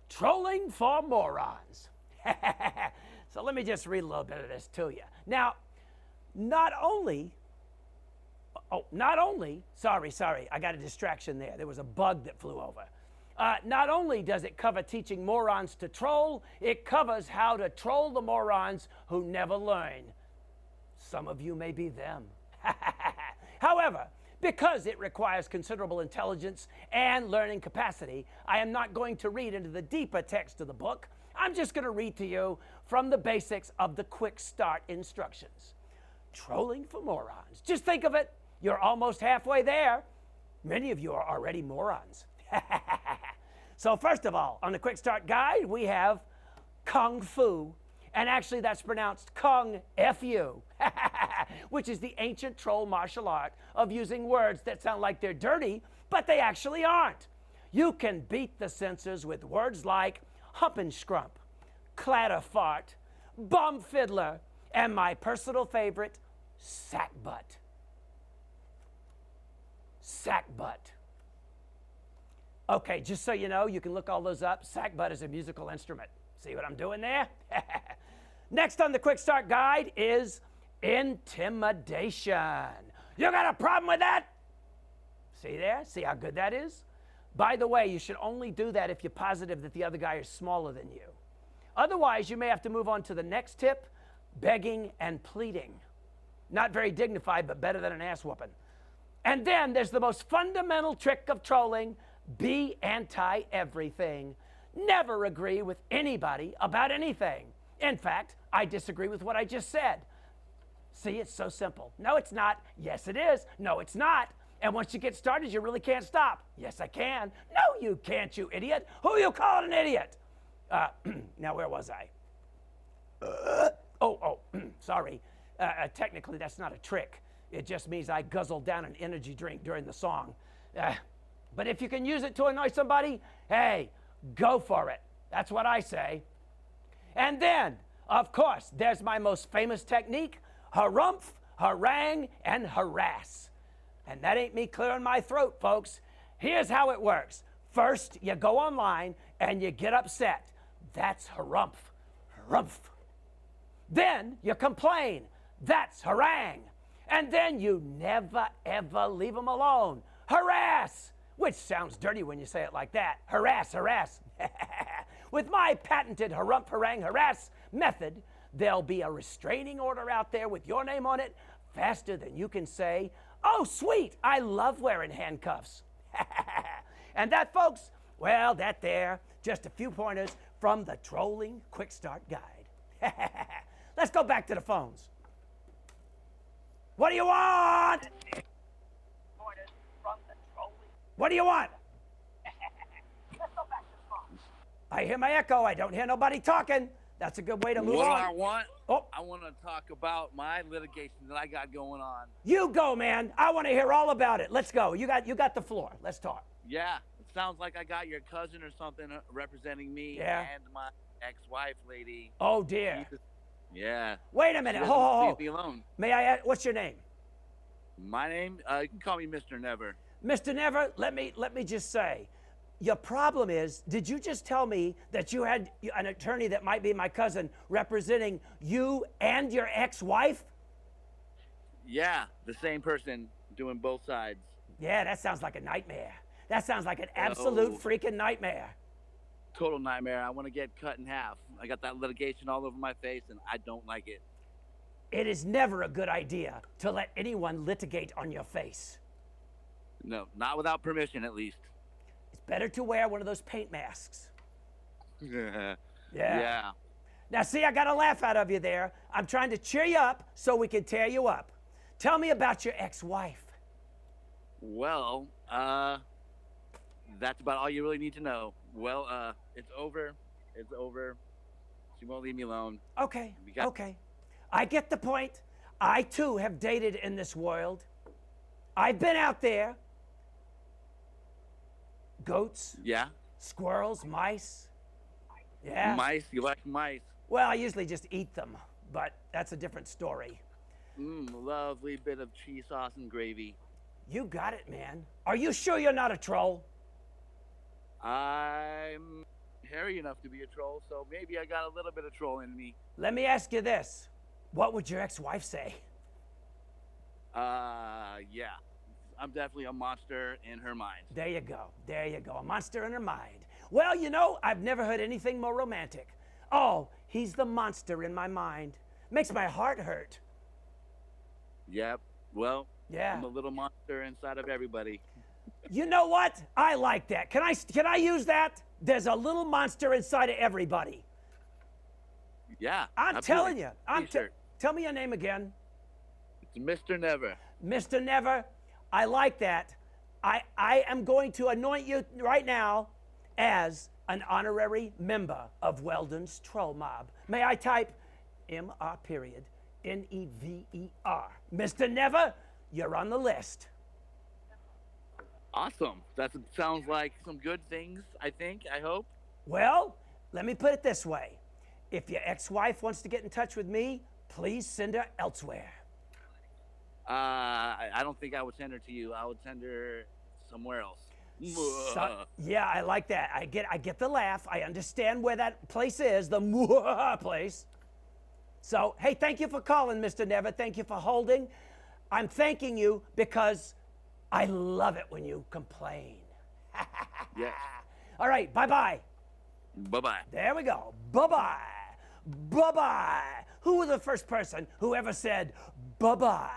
[SPEAKER 3] Trolling for Morons. So let me just read a little bit of this to you. Now, not only, sorry, I got a distraction there. There was a bug that flew over. Not only does it cover teaching morons to troll, it covers how to troll the morons who never learn. Some of you may be them. However, because it requires considerable intelligence and learning capacity, I am not going to read into the deeper text of the book. I'm just going to read to you from the basics of the quick start instructions. Trolling for morons. Just think of it. You're almost halfway there. Many of you are already morons. So first of all, on the quick start guide, we have Kung Fu. And actually that's pronounced Kung F-U, which is the ancient troll martial art of using words that sound like they're dirty, but they actually aren't. You can beat the censors with words like hump and scrump, clatter fart, bum fiddler, and my personal favorite, sack butt. Sack butt. Okay, just so you know, you can look all those up. Sack butt is a musical instrument. See what I'm doing there? Next on the quick start guide is intimidation. You got a problem with that? See there? See how good that is? By the way, you should only do that if you're positive that the other guy is smaller than you. Otherwise, you may have to move on to the next tip, begging and pleading. Not very dignified, but better than an ass whooping. And then there's the most fundamental trick of trolling, be anti-everything. Never agree with anybody about anything. In fact, I disagree with what I just said. See, it's so simple. No, it's not. Yes, it is. No, it's not. And once you get started, you really can't stop. Yes, I can. No, you can't, you idiot. Who are you calling an idiot? Now, where was I? Sorry. Technically, that's not a trick. It just means I guzzled down an energy drink during the song. But if you can use it to annoy somebody, hey, go for it. That's what I say. And then, of course, there's my most famous technique, harumph, harangue, and harass. And that ain't me clearing my throat, folks. Here's how it works. First, you go online and you get upset. That's harumph, harumph. Then you complain. That's harangue. And then you never, ever leave them alone. Harass, which sounds dirty when you say it like that. Harass, harass. With my patented harumph, harangue, harass method, there'll be a restraining order out there with your name on it faster than you can say, oh, sweet, I love wearing handcuffs. And that, folks, well, that there, just a few pointers from the Trolling Quick Start Guide. Let's go back to the phones. What do you want? What do you want? I hear my echo. I don't hear nobody talking. That's a good way to move
[SPEAKER 8] What
[SPEAKER 3] on.
[SPEAKER 8] do I want?
[SPEAKER 3] Oh,
[SPEAKER 8] I want to talk about my litigation that I got going on.
[SPEAKER 3] you go, man. I want to hear all about it. Let's go. You got the floor. Let's talk.
[SPEAKER 8] Yeah, it sounds like I got your cousin or something representing me
[SPEAKER 3] Yeah.
[SPEAKER 8] and my ex-wife lady.
[SPEAKER 3] Oh dear.
[SPEAKER 8] Yeah.
[SPEAKER 3] Wait a minute.
[SPEAKER 8] She
[SPEAKER 3] Ho, ho,
[SPEAKER 8] doesn't
[SPEAKER 3] ho.
[SPEAKER 8] leave me alone.
[SPEAKER 3] May I ask, what's your name?
[SPEAKER 8] My name, you can call me Mr. Never.
[SPEAKER 3] Mr. Never, let me just say, your problem is, did you just tell me that you had an attorney that might be my cousin representing you and your ex-wife?
[SPEAKER 8] Yeah, the same person doing both sides.
[SPEAKER 3] Yeah, that sounds like a nightmare. That sounds like an absolute freaking nightmare.
[SPEAKER 8] Total nightmare. I want to get cut in half. I got that litigation all over my face, and I don't like it.
[SPEAKER 3] It is never a good idea to let anyone litigate on your face.
[SPEAKER 8] No, not without permission, at least.
[SPEAKER 3] It's better to wear one of those paint masks.
[SPEAKER 8] Yeah.
[SPEAKER 3] Yeah. Now, see, I got a laugh out of you there. I'm trying to cheer you up so we can tear you up. Tell me about your ex-wife.
[SPEAKER 8] Well, that's about all you really need to know. Well, it's over. It's over. She won't leave me alone.
[SPEAKER 3] Okay, okay. I get the point. I, too, have dated in this world. I've been out there. Goats.
[SPEAKER 8] Yeah?
[SPEAKER 3] Squirrels, mice. Yeah.
[SPEAKER 8] Mice? You like mice?
[SPEAKER 3] Well, I usually just eat them, but that's a different story.
[SPEAKER 8] Lovely bit of cheese sauce and gravy.
[SPEAKER 3] You got it, man. Are you sure you're not a troll?
[SPEAKER 8] I'm hairy enough to be a troll, so maybe I got a little bit of troll in me.
[SPEAKER 3] Let me ask you this. What would your ex-wife say?
[SPEAKER 8] Yeah. I'm definitely a monster in her mind.
[SPEAKER 3] There you go. There you go. A monster in her mind. Well, you know, I've never heard anything more romantic. Oh, he's the monster in my mind. Makes my heart hurt.
[SPEAKER 8] Yep. Well,
[SPEAKER 3] yeah.
[SPEAKER 8] I'm a little monster inside of everybody.
[SPEAKER 3] You know what? I like that. Can I use that? There's a little monster inside of everybody.
[SPEAKER 8] Yeah.
[SPEAKER 3] I'm telling you. Tell me your name again.
[SPEAKER 8] It's Mr. Never.
[SPEAKER 3] Mr. Never. I like that. I am going to anoint you right now as an honorary member of Weldon's Troll Mob. May I type M-R period N-E-V-E-R. Mr. Never, you're on the list.
[SPEAKER 8] Awesome. That sounds like some good things, I think, I hope.
[SPEAKER 3] Well, let me put it this way. If your ex-wife wants to get in touch with me, please send her elsewhere.
[SPEAKER 8] I don't think I would send her to you. I would send her somewhere else.
[SPEAKER 3] Yeah, I like that. I get the laugh. I understand where that place is, the place. So, hey, thank you for calling, Mr. Never. Thank you for holding. I'm thanking you because I love it when you complain.
[SPEAKER 8] Yes.
[SPEAKER 3] All right, bye-bye.
[SPEAKER 8] Bye-bye.
[SPEAKER 3] There we go. Bye-bye. Bye-bye. Who was the first person who ever said bye-bye?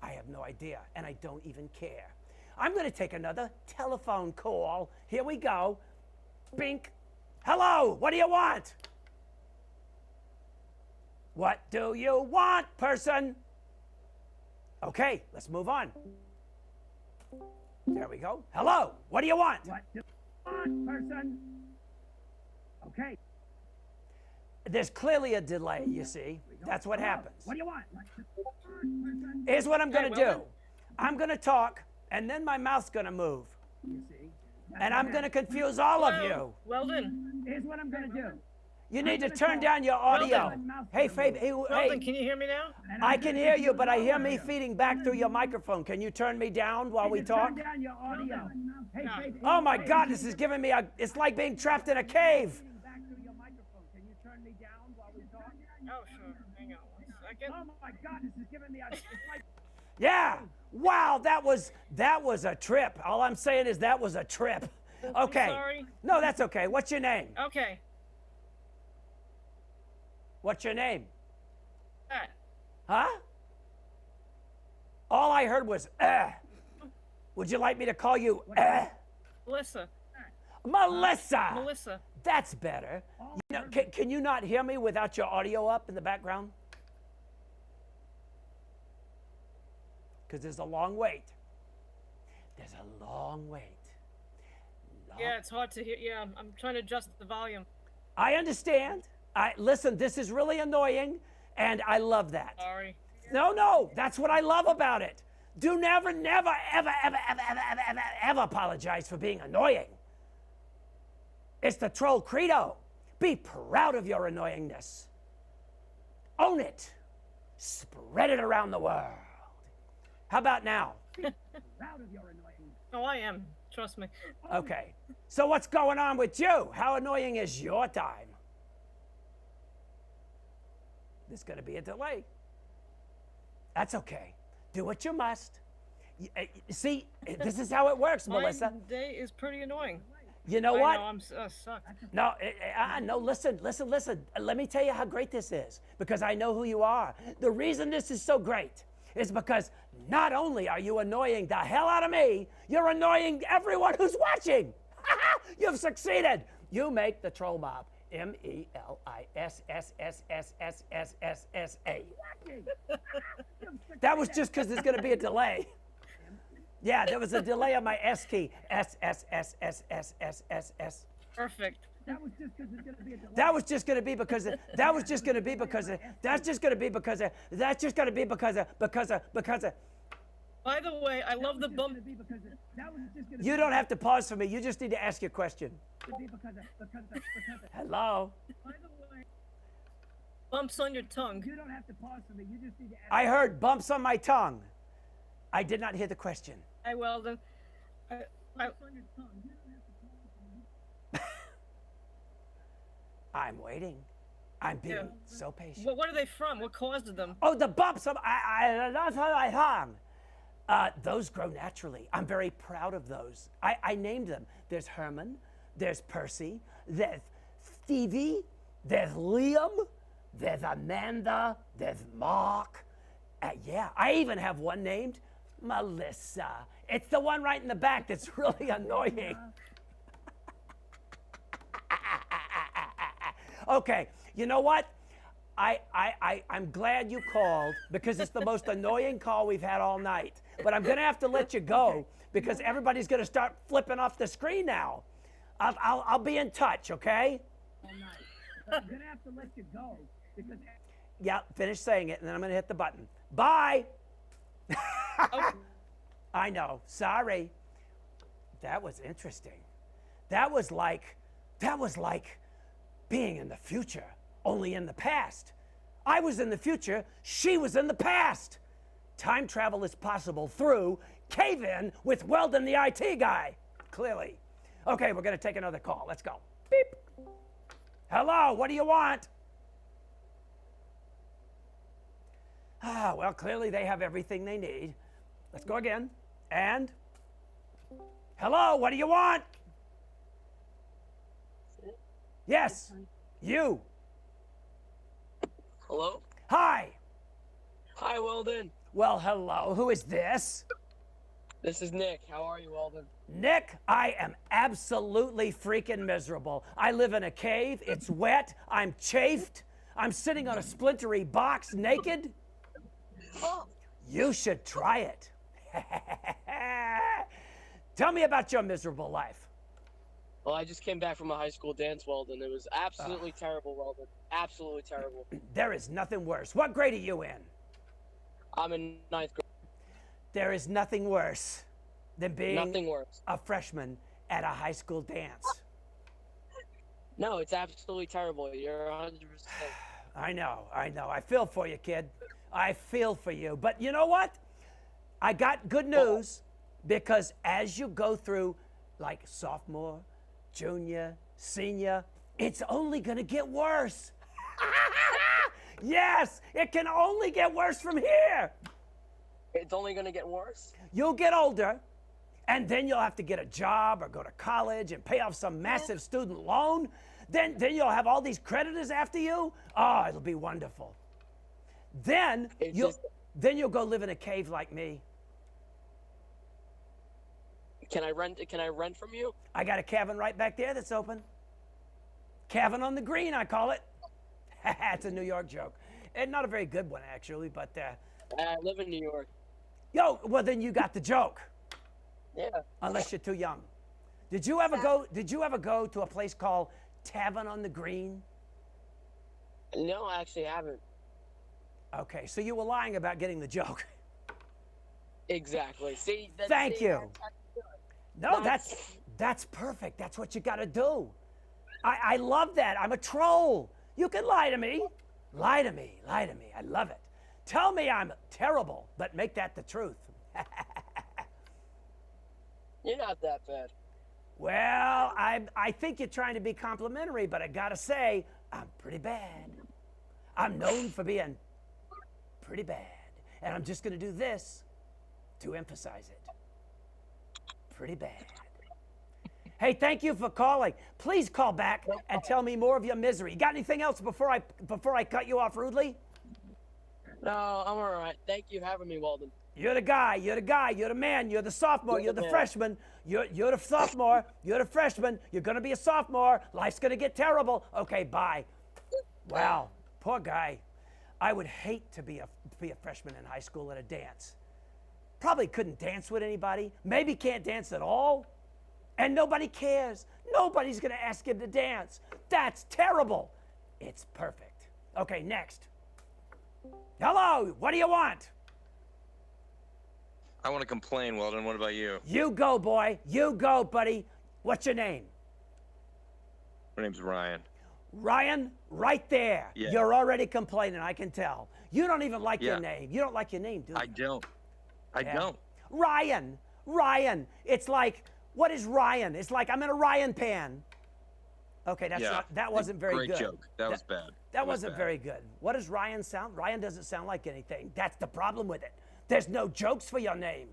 [SPEAKER 3] I have no idea, and I don't even care. I'm going to take another telephone call. Here we go. Bink. Hello, what do you want? What do you want, person? Okay, let's move on. There we go. Hello, what do you want? What do you want, person? Okay. There's clearly a delay, you see. That's what happens. What do you want? Here's what I'm going to do. I'm going to talk, and then my mouth's going to move. You see? And I'm going to confuse all of you.
[SPEAKER 9] Weldon.
[SPEAKER 3] Here's what I'm going to do. You need to turn down your audio. Hey, Fabe. Hey,
[SPEAKER 9] Weldon, can you hear me now?
[SPEAKER 3] I can hear you, but I hear me feeding back through your microphone. Can you turn me down while we talk?
[SPEAKER 9] Turn down your audio.
[SPEAKER 3] Oh my God, this is giving me it's like being trapped in a cave.
[SPEAKER 9] Oh, sure. Hang on 1 second.
[SPEAKER 3] Oh my God, this is giving me it's like... Yeah. Wow, that was a trip. All I'm saying is that was a trip. Okay.
[SPEAKER 9] I'm sorry.
[SPEAKER 3] No, that's okay. What's your name?
[SPEAKER 9] Okay.
[SPEAKER 3] What's your name?
[SPEAKER 9] Pat.
[SPEAKER 3] Huh? All I heard was Would you like me to call you
[SPEAKER 9] Melissa.
[SPEAKER 3] Melissa.
[SPEAKER 9] Melissa.
[SPEAKER 3] That's better. You know, can you not hear me without your audio up in the background? Because there's a long wait. There's a long wait.
[SPEAKER 9] Yeah, it's hard to hear. Yeah, I'm trying to adjust the volume.
[SPEAKER 3] I understand. Listen, this is really annoying, and I love that.
[SPEAKER 9] Sorry.
[SPEAKER 3] No, that's what I love about it. Do never, ever apologize for being annoying. It's the troll credo. Be proud of your annoyingness. Own it. Spread it around the world. How about now?
[SPEAKER 9] Oh, I am. Trust me.
[SPEAKER 3] Okay. So what's going on with you? How annoying is your time? There's going to be a delay. That's okay. Do what you must. See, this is how it works, Melissa.
[SPEAKER 9] My day is pretty annoying.
[SPEAKER 3] You know
[SPEAKER 9] I
[SPEAKER 3] what?
[SPEAKER 9] know, I'm suck.
[SPEAKER 3] No, no, listen. Let me tell you how great this is, because I know who you are. The reason this is so great is because not only are you annoying the hell out of me, you're annoying everyone who's watching. You've succeeded. You make the troll mob. MELISSSSSSSSSA. That was just because there's going to be a delay. Yeah, there was a delay on my S key. SSSSSSSS.
[SPEAKER 9] Perfect.
[SPEAKER 3] That was just because it's going to be a delay. That was just going to be because of, that was just going to be because of, that's just going to be because of, that's just going to be because of.
[SPEAKER 9] By the way, I love the bump.
[SPEAKER 3] You don't have to pause for me. You just need to ask your question. Hello?
[SPEAKER 9] Bumps on your tongue.
[SPEAKER 3] You don't have to pause for me. You just need to ask. I heard bumps on my tongue. I did not hear the question.
[SPEAKER 9] Hi, Weldon.
[SPEAKER 3] I'm waiting. I'm being so patient.
[SPEAKER 9] What are they from? What caused them?
[SPEAKER 3] Oh, the bumps of those grow naturally. I'm very proud of those. I named them. There's Herman, there's Percy, there's Stevie, there's Liam, there's Amanda, there's Mark. Yeah, I even have one named Melissa. It's the one right in the back that's really annoying. Okay, you know what? I'm glad you called because it's the most annoying call we've had all night. But I'm gonna have to let you go because everybody's gonna start flipping off the screen now. I'll be in touch, okay? All night. I'm gonna have to let you go because. Yeah, finish saying it and then I'm gonna hit the button. Bye. I know. Sorry. That was interesting. That was like being in the future, only in the past. I was in the future, she was in the past. Time travel is possible through Cave-In with Weldon the I.T Guy, clearly. Okay, we're gonna take another call. Let's go. Beep. Hello, what do you want? Ah, well, clearly they have everything they need. Let's go again. And? Hello, what do you want? Yes, you.
[SPEAKER 10] Hello?
[SPEAKER 3] Hi.
[SPEAKER 10] Hi, Weldon.
[SPEAKER 3] Well, hello. Who is this?
[SPEAKER 10] This is Nick. How are you, Weldon?
[SPEAKER 3] Nick, I am absolutely freaking miserable. I live in a cave. It's wet. I'm chafed. I'm sitting on a splintery box naked.
[SPEAKER 10] Oh.
[SPEAKER 3] You should try it. Tell me about your miserable life.
[SPEAKER 10] Well, I just came back from a high school dance, Weldon. It was absolutely terrible, Weldon. Absolutely terrible.
[SPEAKER 3] There is nothing worse. What grade are you in?
[SPEAKER 10] I'm in 9th grade.
[SPEAKER 3] There is nothing worse than being a freshman at a high school dance.
[SPEAKER 10] No, it's absolutely terrible. You're 100%.
[SPEAKER 3] I know. I feel for you, kid. I feel for you. But you know what? I got good news because as you go through like sophomore, junior, senior, it's only going to get worse. Yes, it can only get worse from here.
[SPEAKER 10] It's only going to get worse?
[SPEAKER 3] You'll get older, and then you'll have to get a job or go to college and pay off some massive student loan. Then you'll have all these creditors after you. Oh, it'll be wonderful. Then you'll go live in a cave like me.
[SPEAKER 10] Can I rent from you?
[SPEAKER 3] I got a cabin right back there that's open. Cabin on the Green, I call it. It's a New York joke. And not a very good one, actually, but...
[SPEAKER 10] I live in New York.
[SPEAKER 3] Yo, well, then you got the joke.
[SPEAKER 10] Yeah.
[SPEAKER 3] Unless you're too young. Did you ever go to a place called Tavern on the Green?
[SPEAKER 10] No, I actually haven't.
[SPEAKER 3] Okay, so you were lying about getting the joke.
[SPEAKER 10] Exactly. See,
[SPEAKER 3] Thank you. No, that's perfect. That's what you got to do. I love that. I'm a troll. You can lie to me. Lie to me. I love it. Tell me I'm terrible, but make that the truth.
[SPEAKER 10] You're not that bad.
[SPEAKER 3] Well, I think you're trying to be complimentary, but I gotta say, I'm pretty bad. I'm known for being pretty bad. And I'm just gonna do this to emphasize it. Pretty bad. Hey, thank you for calling. Please call back and tell me more of your misery. You got anything else before I cut you off rudely?
[SPEAKER 10] No, I'm all right. Thank you for having me, Weldon.
[SPEAKER 3] You're the guy, you're the guy, you're the man, you're the sophomore, you're the freshman, you're the sophomore, you're the freshman, you're gonna be a sophomore, life's gonna get terrible. Okay, bye. Wow, poor guy. I would hate to be a freshman in high school at a dance. Probably couldn't dance with anybody, maybe can't dance at all, and nobody cares. Nobody's gonna ask him to dance. That's terrible. It's perfect. Okay, next. Hello, what do you want?
[SPEAKER 11] I want to complain, Weldon. What about you?
[SPEAKER 3] You go, boy. You go, buddy. What's your name?
[SPEAKER 11] My name's Ryan.
[SPEAKER 3] Ryan, right there.
[SPEAKER 11] Yeah.
[SPEAKER 3] You're already complaining, I can tell. You don't even like your name. You don't like your name, do you?
[SPEAKER 11] I don't. I don't.
[SPEAKER 3] Ryan. Ryan. It's like, what is Ryan? It's like I'm in a Ryan pan. Okay, that wasn't very good.
[SPEAKER 11] Great joke. That was bad.
[SPEAKER 3] That wasn't very good. What does Ryan sound? Ryan doesn't sound like anything. That's the problem with it. There's no jokes for your name.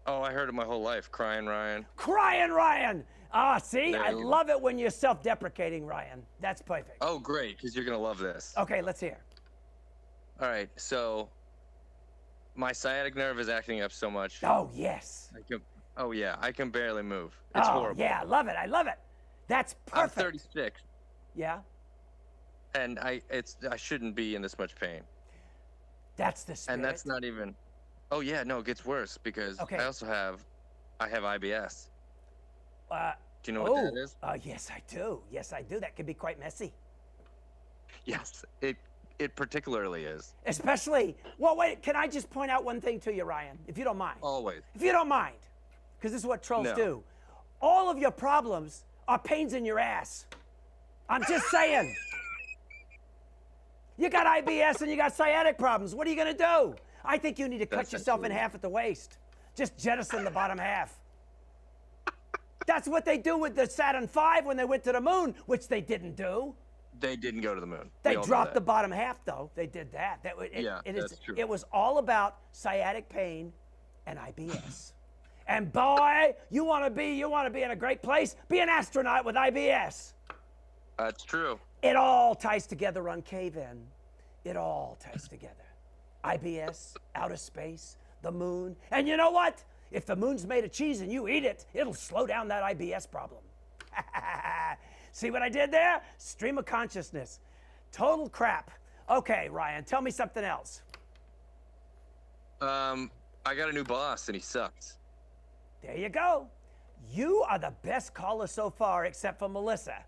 [SPEAKER 11] Oh, I heard it my whole life. Crying Ryan.
[SPEAKER 3] Crying Ryan. Ah, see? I love it when you're self-deprecating, Ryan. That's perfect.
[SPEAKER 11] Oh, great, because you're going to love this.
[SPEAKER 3] Okay, let's hear.
[SPEAKER 11] All right, so my sciatic nerve is acting up so much.
[SPEAKER 3] Oh, yes.
[SPEAKER 11] I can barely move. It's horrible.
[SPEAKER 3] Yeah, I love it. I love it. That's perfect.
[SPEAKER 11] I'm 36.
[SPEAKER 3] Yeah?
[SPEAKER 11] And I shouldn't be in this much pain.
[SPEAKER 3] That's the spirit.
[SPEAKER 11] And that's not even. Oh yeah, no, it gets worse because I also have IBS. Do you know what that is?
[SPEAKER 3] Yes, I do. Yes, I do. That can be quite messy.
[SPEAKER 11] Yes, it particularly is.
[SPEAKER 3] Especially. Well, wait. Can I just point out one thing to you, Ryan, if you don't mind?
[SPEAKER 11] Always.
[SPEAKER 3] If you don't mind, because this is what trolls do. All of your problems are pains in your ass. I'm just saying. You got IBS and you got sciatic problems. What are you going to do? I think you need to cut yourself in half at the waist. Just jettison the bottom half. That's what they do with the Saturn V when they went to the moon, which they didn't do.
[SPEAKER 11] They didn't go to the moon.
[SPEAKER 3] They dropped the bottom half, though. They did that.
[SPEAKER 11] That's true.
[SPEAKER 3] It was all about sciatic pain and IBS. And boy, you want to be in a great place. Be an astronaut with IBS.
[SPEAKER 11] That's true.
[SPEAKER 3] It all ties together on Cave-In. It all ties together. IBS, outer space, the moon. And you know what? If the moon's made of cheese and you eat it, it'll slow down that IBS problem. See what I did there? Stream of consciousness. Total crap. Okay, Ryan, tell me something else.
[SPEAKER 11] I got a new boss and he sucks.
[SPEAKER 3] There you go. You are the best caller so far except for Melissa.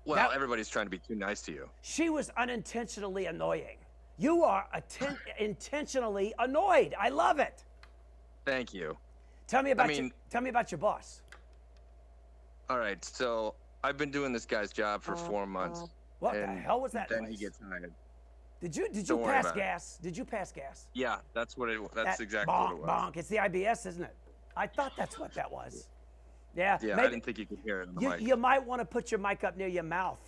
[SPEAKER 11] Well, everybody's trying to be too nice to you.
[SPEAKER 3] She was unintentionally annoying. You are intentionally annoyed. I love it.
[SPEAKER 11] Thank you.
[SPEAKER 3] Tell me about your boss.
[SPEAKER 11] All right, so I've been doing this guy's job for 4 months.
[SPEAKER 3] What the hell was that?
[SPEAKER 11] Then he gets hired.
[SPEAKER 3] Did you pass gas? Did you pass gas?
[SPEAKER 11] Yeah, that's exactly what it was.
[SPEAKER 3] Bonk. It's the IBS, isn't it? I thought that's what that was. Yeah.
[SPEAKER 11] Yeah, I didn't think you could hear it on the mic.
[SPEAKER 3] You might want to put your mic up near your mouth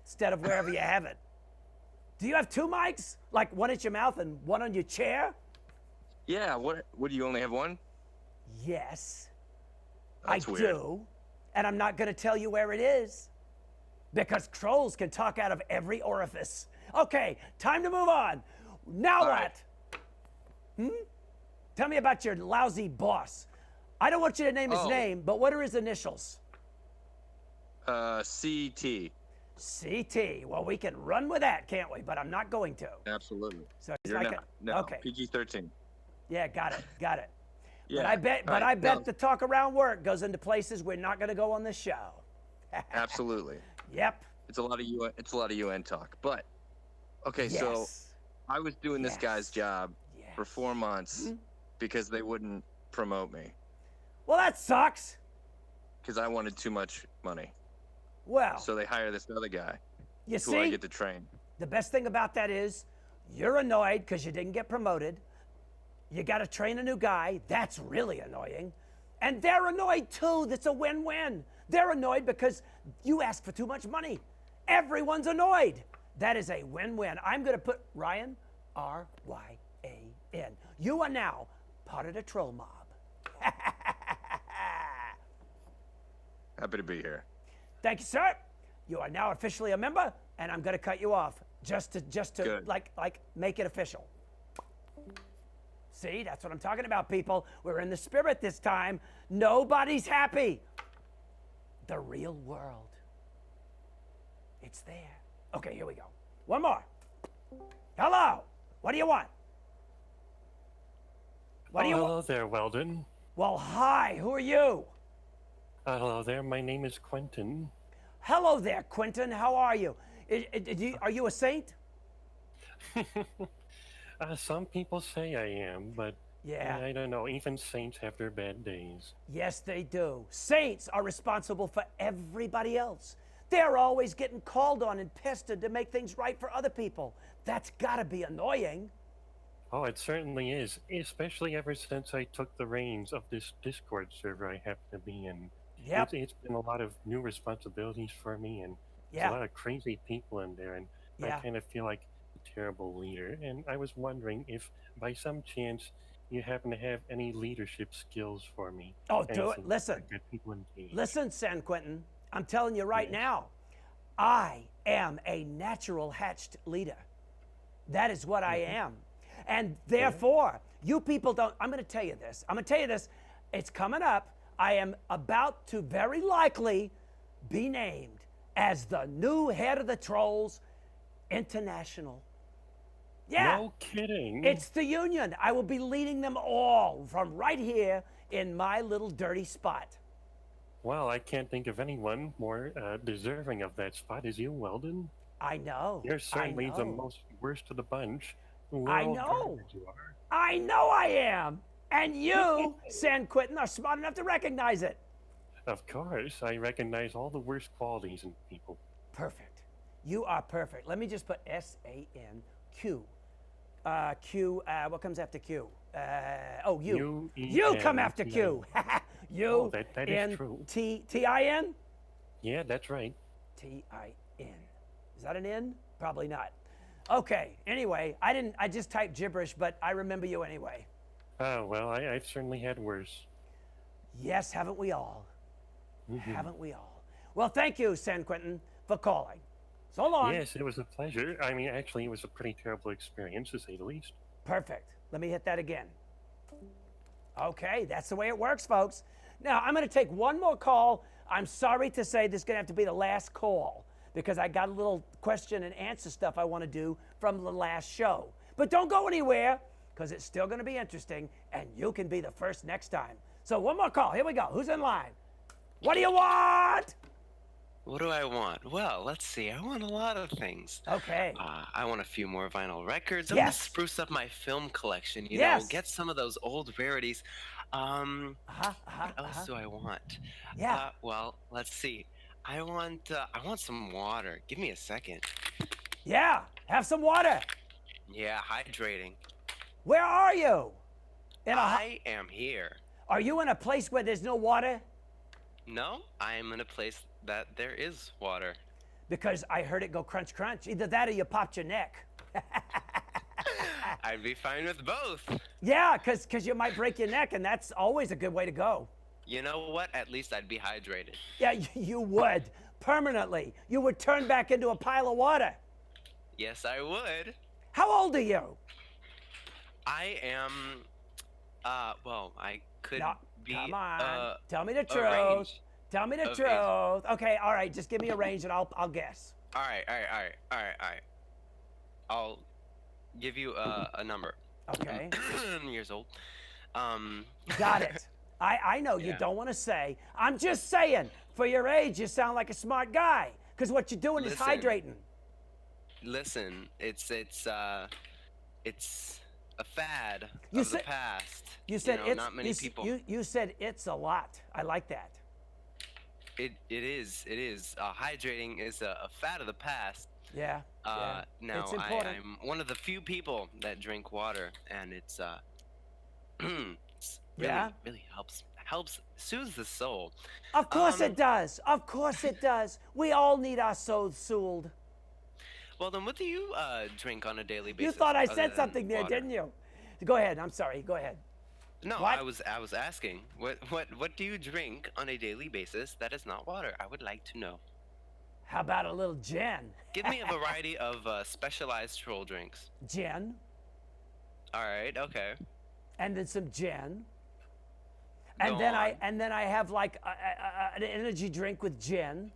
[SPEAKER 3] instead of wherever you have it. Do you have two mics? Like one at your mouth and one on your chair?
[SPEAKER 11] Yeah, what do you only have one?
[SPEAKER 3] Yes.
[SPEAKER 11] That's weird.
[SPEAKER 3] Do. And I'm not going to tell you where it is because trolls can talk out of every orifice. Okay, time to move on. Now
[SPEAKER 11] All
[SPEAKER 3] what? Right. Tell me about your lousy boss. I don't want you to name his name, but what are his initials?
[SPEAKER 11] CT.
[SPEAKER 3] CT. Well, we can run with that, can't we? But I'm not going to.
[SPEAKER 11] Absolutely.
[SPEAKER 3] So it's
[SPEAKER 11] You're
[SPEAKER 3] like
[SPEAKER 11] not.
[SPEAKER 3] Okay.
[SPEAKER 11] PG-13.
[SPEAKER 3] Yeah, got it.
[SPEAKER 11] Yeah.
[SPEAKER 3] But I bet the talk around work goes into places we're not going to go on this show.
[SPEAKER 11] Absolutely.
[SPEAKER 3] Yep.
[SPEAKER 11] It's a lot of UN talk. But okay, so I was doing this guy's job for 4 months because they wouldn't promote me.
[SPEAKER 3] Well, that sucks.
[SPEAKER 11] Because I wanted too much money.
[SPEAKER 3] Well.
[SPEAKER 11] So they hire this other guy.
[SPEAKER 3] You
[SPEAKER 11] who I get to train.
[SPEAKER 3] The best thing about that is you're annoyed because you didn't get promoted. You got to train a new guy. That's really annoying. And they're annoyed too. That's a win-win. They're annoyed because you ask for too much money. Everyone's annoyed. That is a win-win. I'm going to put Ryan, R-Y-A-N. You are now part of the troll mob.
[SPEAKER 11] Happy to be here.
[SPEAKER 3] Thank you, sir. You are now officially a member, and I'm going to cut you off just to like make it official. See, that's what I'm talking about, people. We're in the spirit this time. Nobody's happy. The real world. It's there. Okay, here we go. One more. Hello. What do you want? What do you want?
[SPEAKER 12] Hello there, Weldon.
[SPEAKER 3] Well, hi. Who are you?
[SPEAKER 12] Hello there. My name is Quentin.
[SPEAKER 3] Hello there, Quentin. How are you? Are you a saint?
[SPEAKER 12] Some people say I am, but
[SPEAKER 3] yeah,
[SPEAKER 12] I don't know. Even saints have their bad days.
[SPEAKER 3] Yes, they do. Saints are responsible for everybody else. They're always getting called on and pestered to make things right for other people. That's gotta be annoying.
[SPEAKER 12] Oh, it certainly is, especially ever since I took the reins of this Discord server I happen to be in.
[SPEAKER 3] Yep.
[SPEAKER 12] It's been a lot of new responsibilities for me, and there's a lot of crazy people in there, and I kind of feel like a terrible leader. And I was wondering if, by some chance, you happen to have any leadership skills for me.
[SPEAKER 3] Oh, do it. Listen.
[SPEAKER 12] Get people engaged.
[SPEAKER 3] Listen, San Quentin. I'm telling you right now, I am a natural hatched leader. That is what I am. And therefore, you people don't, I'm going to tell you this. It's coming up. I am about to very likely be named as the new head of the Trolls International. Yeah.
[SPEAKER 12] No kidding.
[SPEAKER 3] It's the union. I will be leading them all from right here in my little dirty spot.
[SPEAKER 12] Well, I can't think of anyone more deserving of that spot as you, Weldon.
[SPEAKER 3] I know.
[SPEAKER 12] You're certainly the most worst of the bunch.
[SPEAKER 3] I know. I know I am. And you, San Quentin, are smart enough to recognize it.
[SPEAKER 12] Of course. I recognize all the worst qualities in people.
[SPEAKER 3] Perfect. You are perfect. Let me just put S-A-N-Q. What comes after Q? U. You come after Q. U.
[SPEAKER 12] Oh, that is true.
[SPEAKER 3] T-I-N?
[SPEAKER 12] Yeah, that's right.
[SPEAKER 3] T-I-N. Is that an N? Probably not. Okay, anyway, I just typed gibberish, but I remember you anyway.
[SPEAKER 12] Oh, well, I've certainly had worse.
[SPEAKER 3] Yes, haven't we all? Haven't we all? Well, thank you, San Quentin, for calling. So long.
[SPEAKER 12] Yes, it was a pleasure. I mean, actually, it was a pretty terrible experience, to say the least.
[SPEAKER 3] Perfect. Let me hit that again. Okay, that's the way it works, folks. Now, I'm going to take one more call. I'm sorry to say this is going to have to be the last call because I got a little question and answer stuff I want to do from the last show. But don't go anywhere because it's still going to be interesting and you can be the first next time. So one more call. Here we go. Who's in line? What do you want?
[SPEAKER 13] What do I want? Well, let's see. I want a lot of things.
[SPEAKER 3] Okay.
[SPEAKER 13] I want a few more vinyl records. I want to spruce up my film collection. You know, get some of those old rarities. What else do I want?
[SPEAKER 3] Yeah.
[SPEAKER 13] Well, let's see. I want some water. Give me a second.
[SPEAKER 3] Yeah. Have some water.
[SPEAKER 13] Yeah, hydrating.
[SPEAKER 3] Where are you?
[SPEAKER 13] I am here.
[SPEAKER 3] Are you in a place where there's no water?
[SPEAKER 13] No, I am in a place that there is water.
[SPEAKER 3] Because I heard it go crunch, crunch. Either that or you popped your neck.
[SPEAKER 13] I'd be fine with both.
[SPEAKER 3] Yeah, because you might break your neck, and that's always a good way to go.
[SPEAKER 13] You know what? At least I'd be hydrated.
[SPEAKER 3] Yeah, you would. Permanently. You would turn back into a pile of water.
[SPEAKER 13] Yes, I would.
[SPEAKER 3] How old are you?
[SPEAKER 13] I am, well, I could be,
[SPEAKER 3] come on. Tell me the
[SPEAKER 13] a
[SPEAKER 3] truth.
[SPEAKER 13] range.
[SPEAKER 3] Tell me the
[SPEAKER 13] of
[SPEAKER 3] truth. Okay, all right, just give me a range and I'll guess.
[SPEAKER 13] All right. I'll give you a number.
[SPEAKER 3] Okay.
[SPEAKER 13] Years old.
[SPEAKER 3] Got it. I know you don't want to say. I'm just saying, for your age, you sound like a smart guy. Because what you're doing is hydrating.
[SPEAKER 13] Listen, it's a fad of the past.
[SPEAKER 3] You said it's
[SPEAKER 13] not many people.
[SPEAKER 3] You said it's a lot. I like that.
[SPEAKER 13] It is. Hydrating is a fad of the past.
[SPEAKER 3] Yeah.
[SPEAKER 13] Now
[SPEAKER 3] it's important.
[SPEAKER 13] I'm one of the few people that drink water, and it's It's
[SPEAKER 3] Yeah?
[SPEAKER 13] really helps soothes the soul.
[SPEAKER 3] Of course it does. Of course it does. We all need our souls soothed.
[SPEAKER 13] Well, then, what do you drink on a daily
[SPEAKER 3] You
[SPEAKER 13] basis?
[SPEAKER 3] thought I
[SPEAKER 13] other
[SPEAKER 3] said
[SPEAKER 13] than
[SPEAKER 3] something there,
[SPEAKER 13] water?
[SPEAKER 3] didn't you? Go ahead. I'm sorry. Go ahead.
[SPEAKER 13] No,
[SPEAKER 3] What?
[SPEAKER 13] I was asking. What do you drink on a daily basis that is not water? I would like to know.
[SPEAKER 3] How about a little gin?
[SPEAKER 13] Give me a variety of specialized troll drinks.
[SPEAKER 3] Gin.
[SPEAKER 13] All right. Okay.
[SPEAKER 3] And then some gin. And
[SPEAKER 13] Go
[SPEAKER 3] then
[SPEAKER 13] on.
[SPEAKER 3] I have like an energy drink with gin.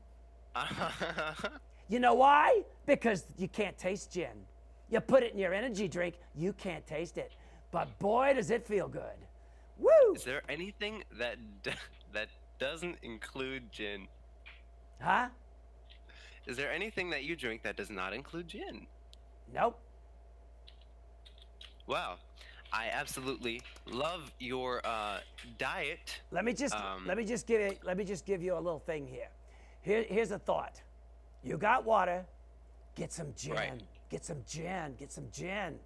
[SPEAKER 3] You know why? Because you can't taste gin. You put it in your energy drink, you can't taste it. But boy, does it feel good. Woo!
[SPEAKER 13] Is there anything that that doesn't include gin?
[SPEAKER 3] Huh?
[SPEAKER 13] Is there anything that you drink that does not include gin?
[SPEAKER 3] Nope.
[SPEAKER 13] Wow. I absolutely love your diet.
[SPEAKER 3] Let me just give you a little thing here. Here's a thought. You got water, get some gin.
[SPEAKER 13] Right.
[SPEAKER 3] Get some gin. Get some gin.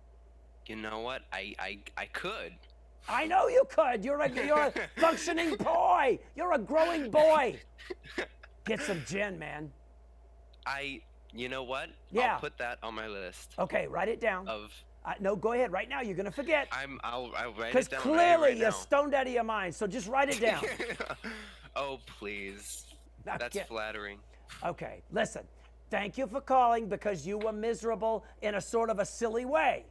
[SPEAKER 13] You know what? I could.
[SPEAKER 3] I know you could. You're a functioning boy. You're a growing boy. Get some gin, man.
[SPEAKER 13] You know what?
[SPEAKER 3] Yeah.
[SPEAKER 13] I'll put that on my list.
[SPEAKER 3] Okay, write it down. No, go ahead. Right now, you're gonna forget.
[SPEAKER 13] I'll write it
[SPEAKER 3] Because
[SPEAKER 13] down.
[SPEAKER 3] clearly
[SPEAKER 13] right
[SPEAKER 3] you're
[SPEAKER 13] now.
[SPEAKER 3] stoned out of your mind. So just write it down.
[SPEAKER 13] Oh, please. That's
[SPEAKER 3] Okay.
[SPEAKER 13] flattering.
[SPEAKER 3] Okay, listen. Thank you for calling because you were miserable in a sort of a silly way,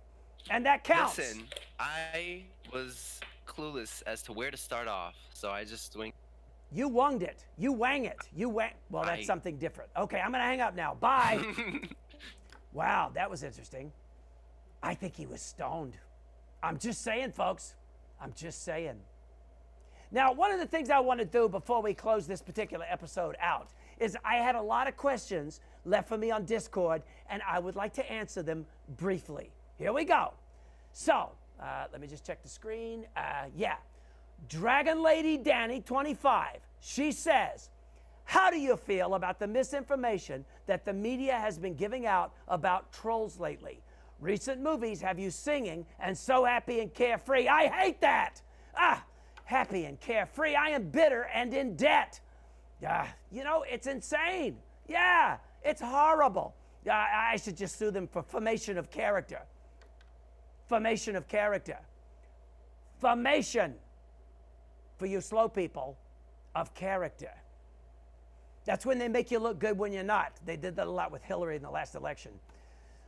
[SPEAKER 3] and that counts.
[SPEAKER 13] Listen, I was clueless as to where to start off, so I just went.
[SPEAKER 3] You wunged it. You wang it. You wang. Well, that's something different. Okay, I'm gonna hang up now. Bye. Wow, that was interesting. I think he was stoned. I'm just saying, folks. I'm just saying. Now, one of the things I want to do before we close this particular episode out is I had a lot of questions left for me on Discord, and I would like to answer them briefly. Here we go. So, let me just check the screen. Yeah. Dragon Lady Danny, 25. She says, how do you feel about the misinformation that the media has been giving out about trolls lately? Recent movies have you singing and so happy and carefree. I hate that. Happy and carefree. I am bitter and in debt. You know, it's insane. Yeah, it's horrible. I should just sue them for formation of character. Formation of character. Formation, for you slow people, of character. That's when they make you look good when you're not. They did that a lot with Hillary in the last election.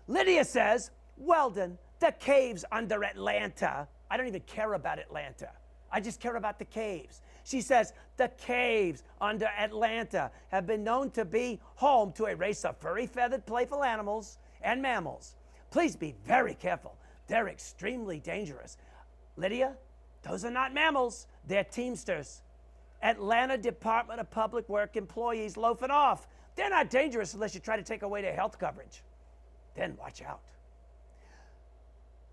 [SPEAKER 3] Lydia says, Weldon, the caves under Atlanta. I don't even care about Atlanta. I just care about the caves. She says, the caves under Atlanta have been known to be home to a race of furry, feathered, playful animals and mammals. Please be very careful. They're extremely dangerous. Lydia, those are not mammals. They're teamsters. Atlanta Department of Public Work employees loafing off. They're not dangerous unless you try to take away their health coverage. Then watch out.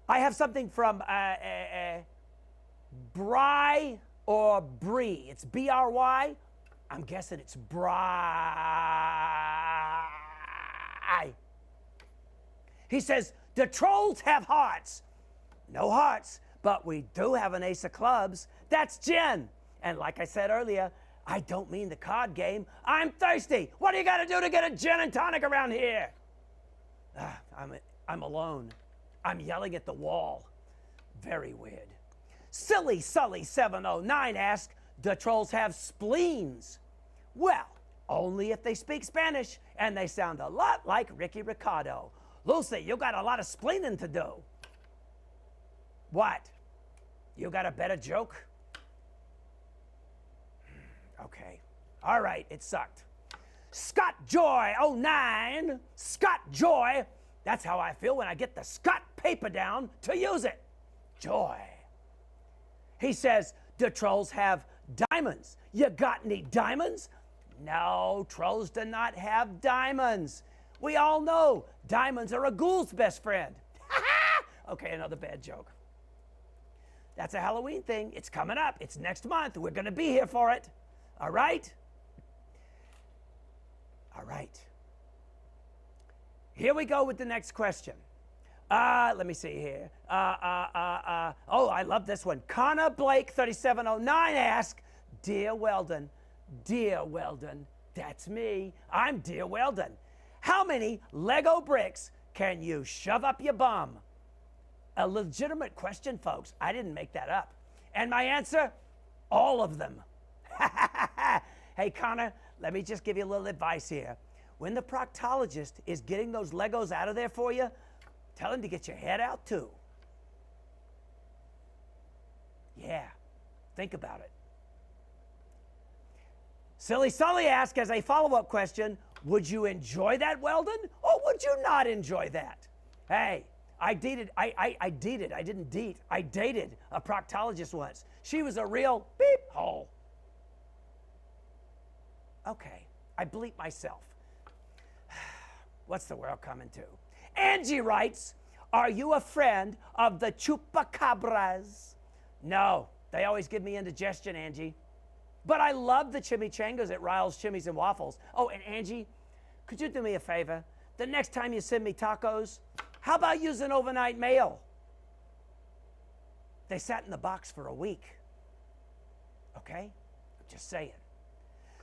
[SPEAKER 3] I have something from Bry or Bree. It's B-R-Y. I'm guessing it's Bry. He says, the trolls have hearts. No hearts, but we do have an ace of clubs. That's gin. And like I said earlier, I don't mean the card game. I'm thirsty. What do you got to do to get a gin and tonic around here? I'm alone. I'm yelling at the wall. Very weird. Silly Sully 709 asks, do trolls have spleens? Well, only if they speak Spanish, and they sound a lot like Ricky Ricardo. Lucy, you got a lot of spleening to do. What? You got a better joke? Okay. All right, it sucked. Scott Joy 09. Scott Joy. That's how I feel when I get the Scott paper down to use it. Joy. He says, do trolls have diamonds? You got any diamonds? No, trolls do not have diamonds. We all know diamonds are a ghoul's best friend. Okay, another bad joke. That's a Halloween thing. It's coming up. It's next month. We're going to be here for it. All right? All right. Here we go with the next question. Let me see here. Oh, I love this one. Connor Blake 3709 asks, Dear Weldon, that's me. I'm Dear Weldon. How many Lego bricks can you shove up your bum? A legitimate question, folks. I didn't make that up. And my answer, all of them. Hey, Connor, let me just give you a little advice here. When the proctologist is getting those Legos out of there for you, tell him to get your head out too. Yeah, think about it. Silly Sully asks as a follow-up question, would you enjoy that, Weldon, or would you not enjoy that? Hey, I dated a proctologist once. She was a real beep hole. Okay, I bleep myself. What's the world coming to? Angie writes, are you a friend of the chupacabras? No, they always give me indigestion, Angie. But I love the chimichangas at Ryle's Chimneys and Waffles. Oh, and Angie, could you do me a favor? The next time you send me tacos, how about using overnight mail? They sat in the box for a week. Okay? I'm just saying.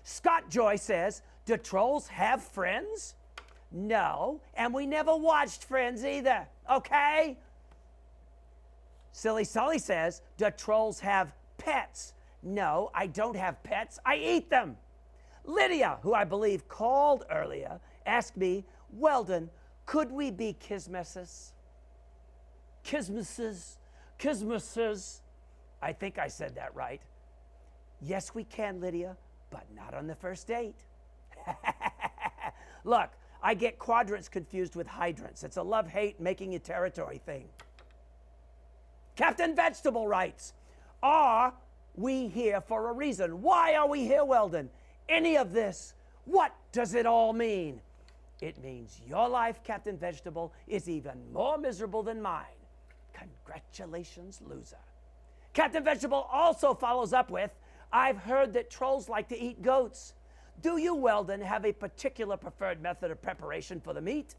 [SPEAKER 3] Scott Joy says, do trolls have friends? No, and we never watched Friends either, okay? Silly Sully says, do trolls have pets? No, I don't have pets. I eat them. Lydia, who I believe called earlier, asked me, Weldon, could we be Kismesses? Kismesses. I think I said that right. Yes, we can, Lydia, but not on the first date. Look, I get quadrants confused with hydrants. It's a love-hate making your territory thing. Captain Vegetable writes, are we here for a reason? Why are we here, Weldon? Any of this? What does it all mean? It means your life, Captain Vegetable, is even more miserable than mine. Congratulations, loser. Captain Vegetable also follows up with, I've heard that trolls like to eat goats. Do you, Weldon, have a particular preferred method of preparation for the meat?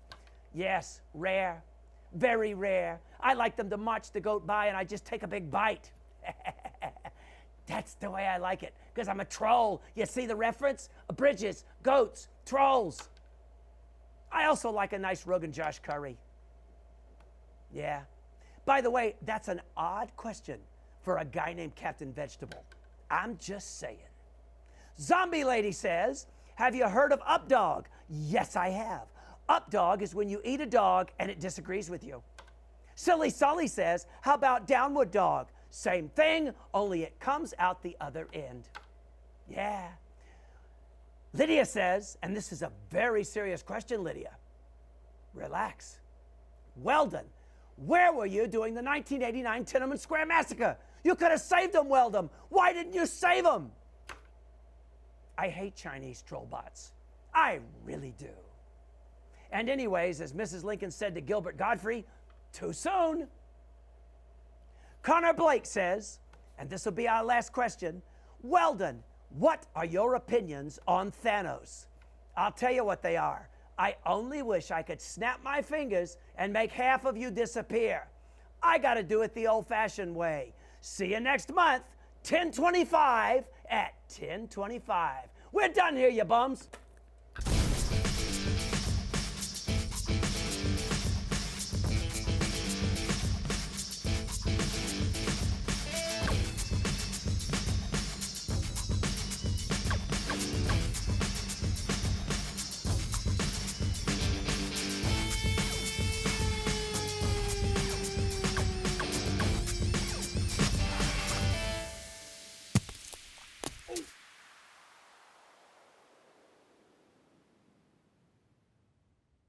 [SPEAKER 3] Yes, rare, very rare. I like them to march the goat by and I just take a big bite. That's the way I like it, because I'm a troll. You see the reference? Bridges, goats, trolls. I also like a nice Rogan Josh curry. Yeah. By the way, that's an odd question for a guy named Captain Vegetable. I'm just saying. Zombie Lady says, have you heard of updog? Yes, I have. Updog is when you eat a dog and it disagrees with you. Silly Sully says, how about downward dog? Same thing, only it comes out the other end. Yeah. Lydia says, and this is a very serious question, Lydia. Relax. Weldon, where were you during the 1989 Tiananmen Square massacre? You could have saved them, Weldon. Why didn't you save them? I hate Chinese troll bots. I really do. And anyways, as Mrs. Lincoln said to Gilbert Godfrey, too soon. Connor Blake says, and this will be our last question, Weldon, what are your opinions on Thanos? I'll tell you what they are. I only wish I could snap my fingers and make half of you disappear. I got to do it the old-fashioned way. See you next month, 10/25 at 10/25. We're done here, you bums.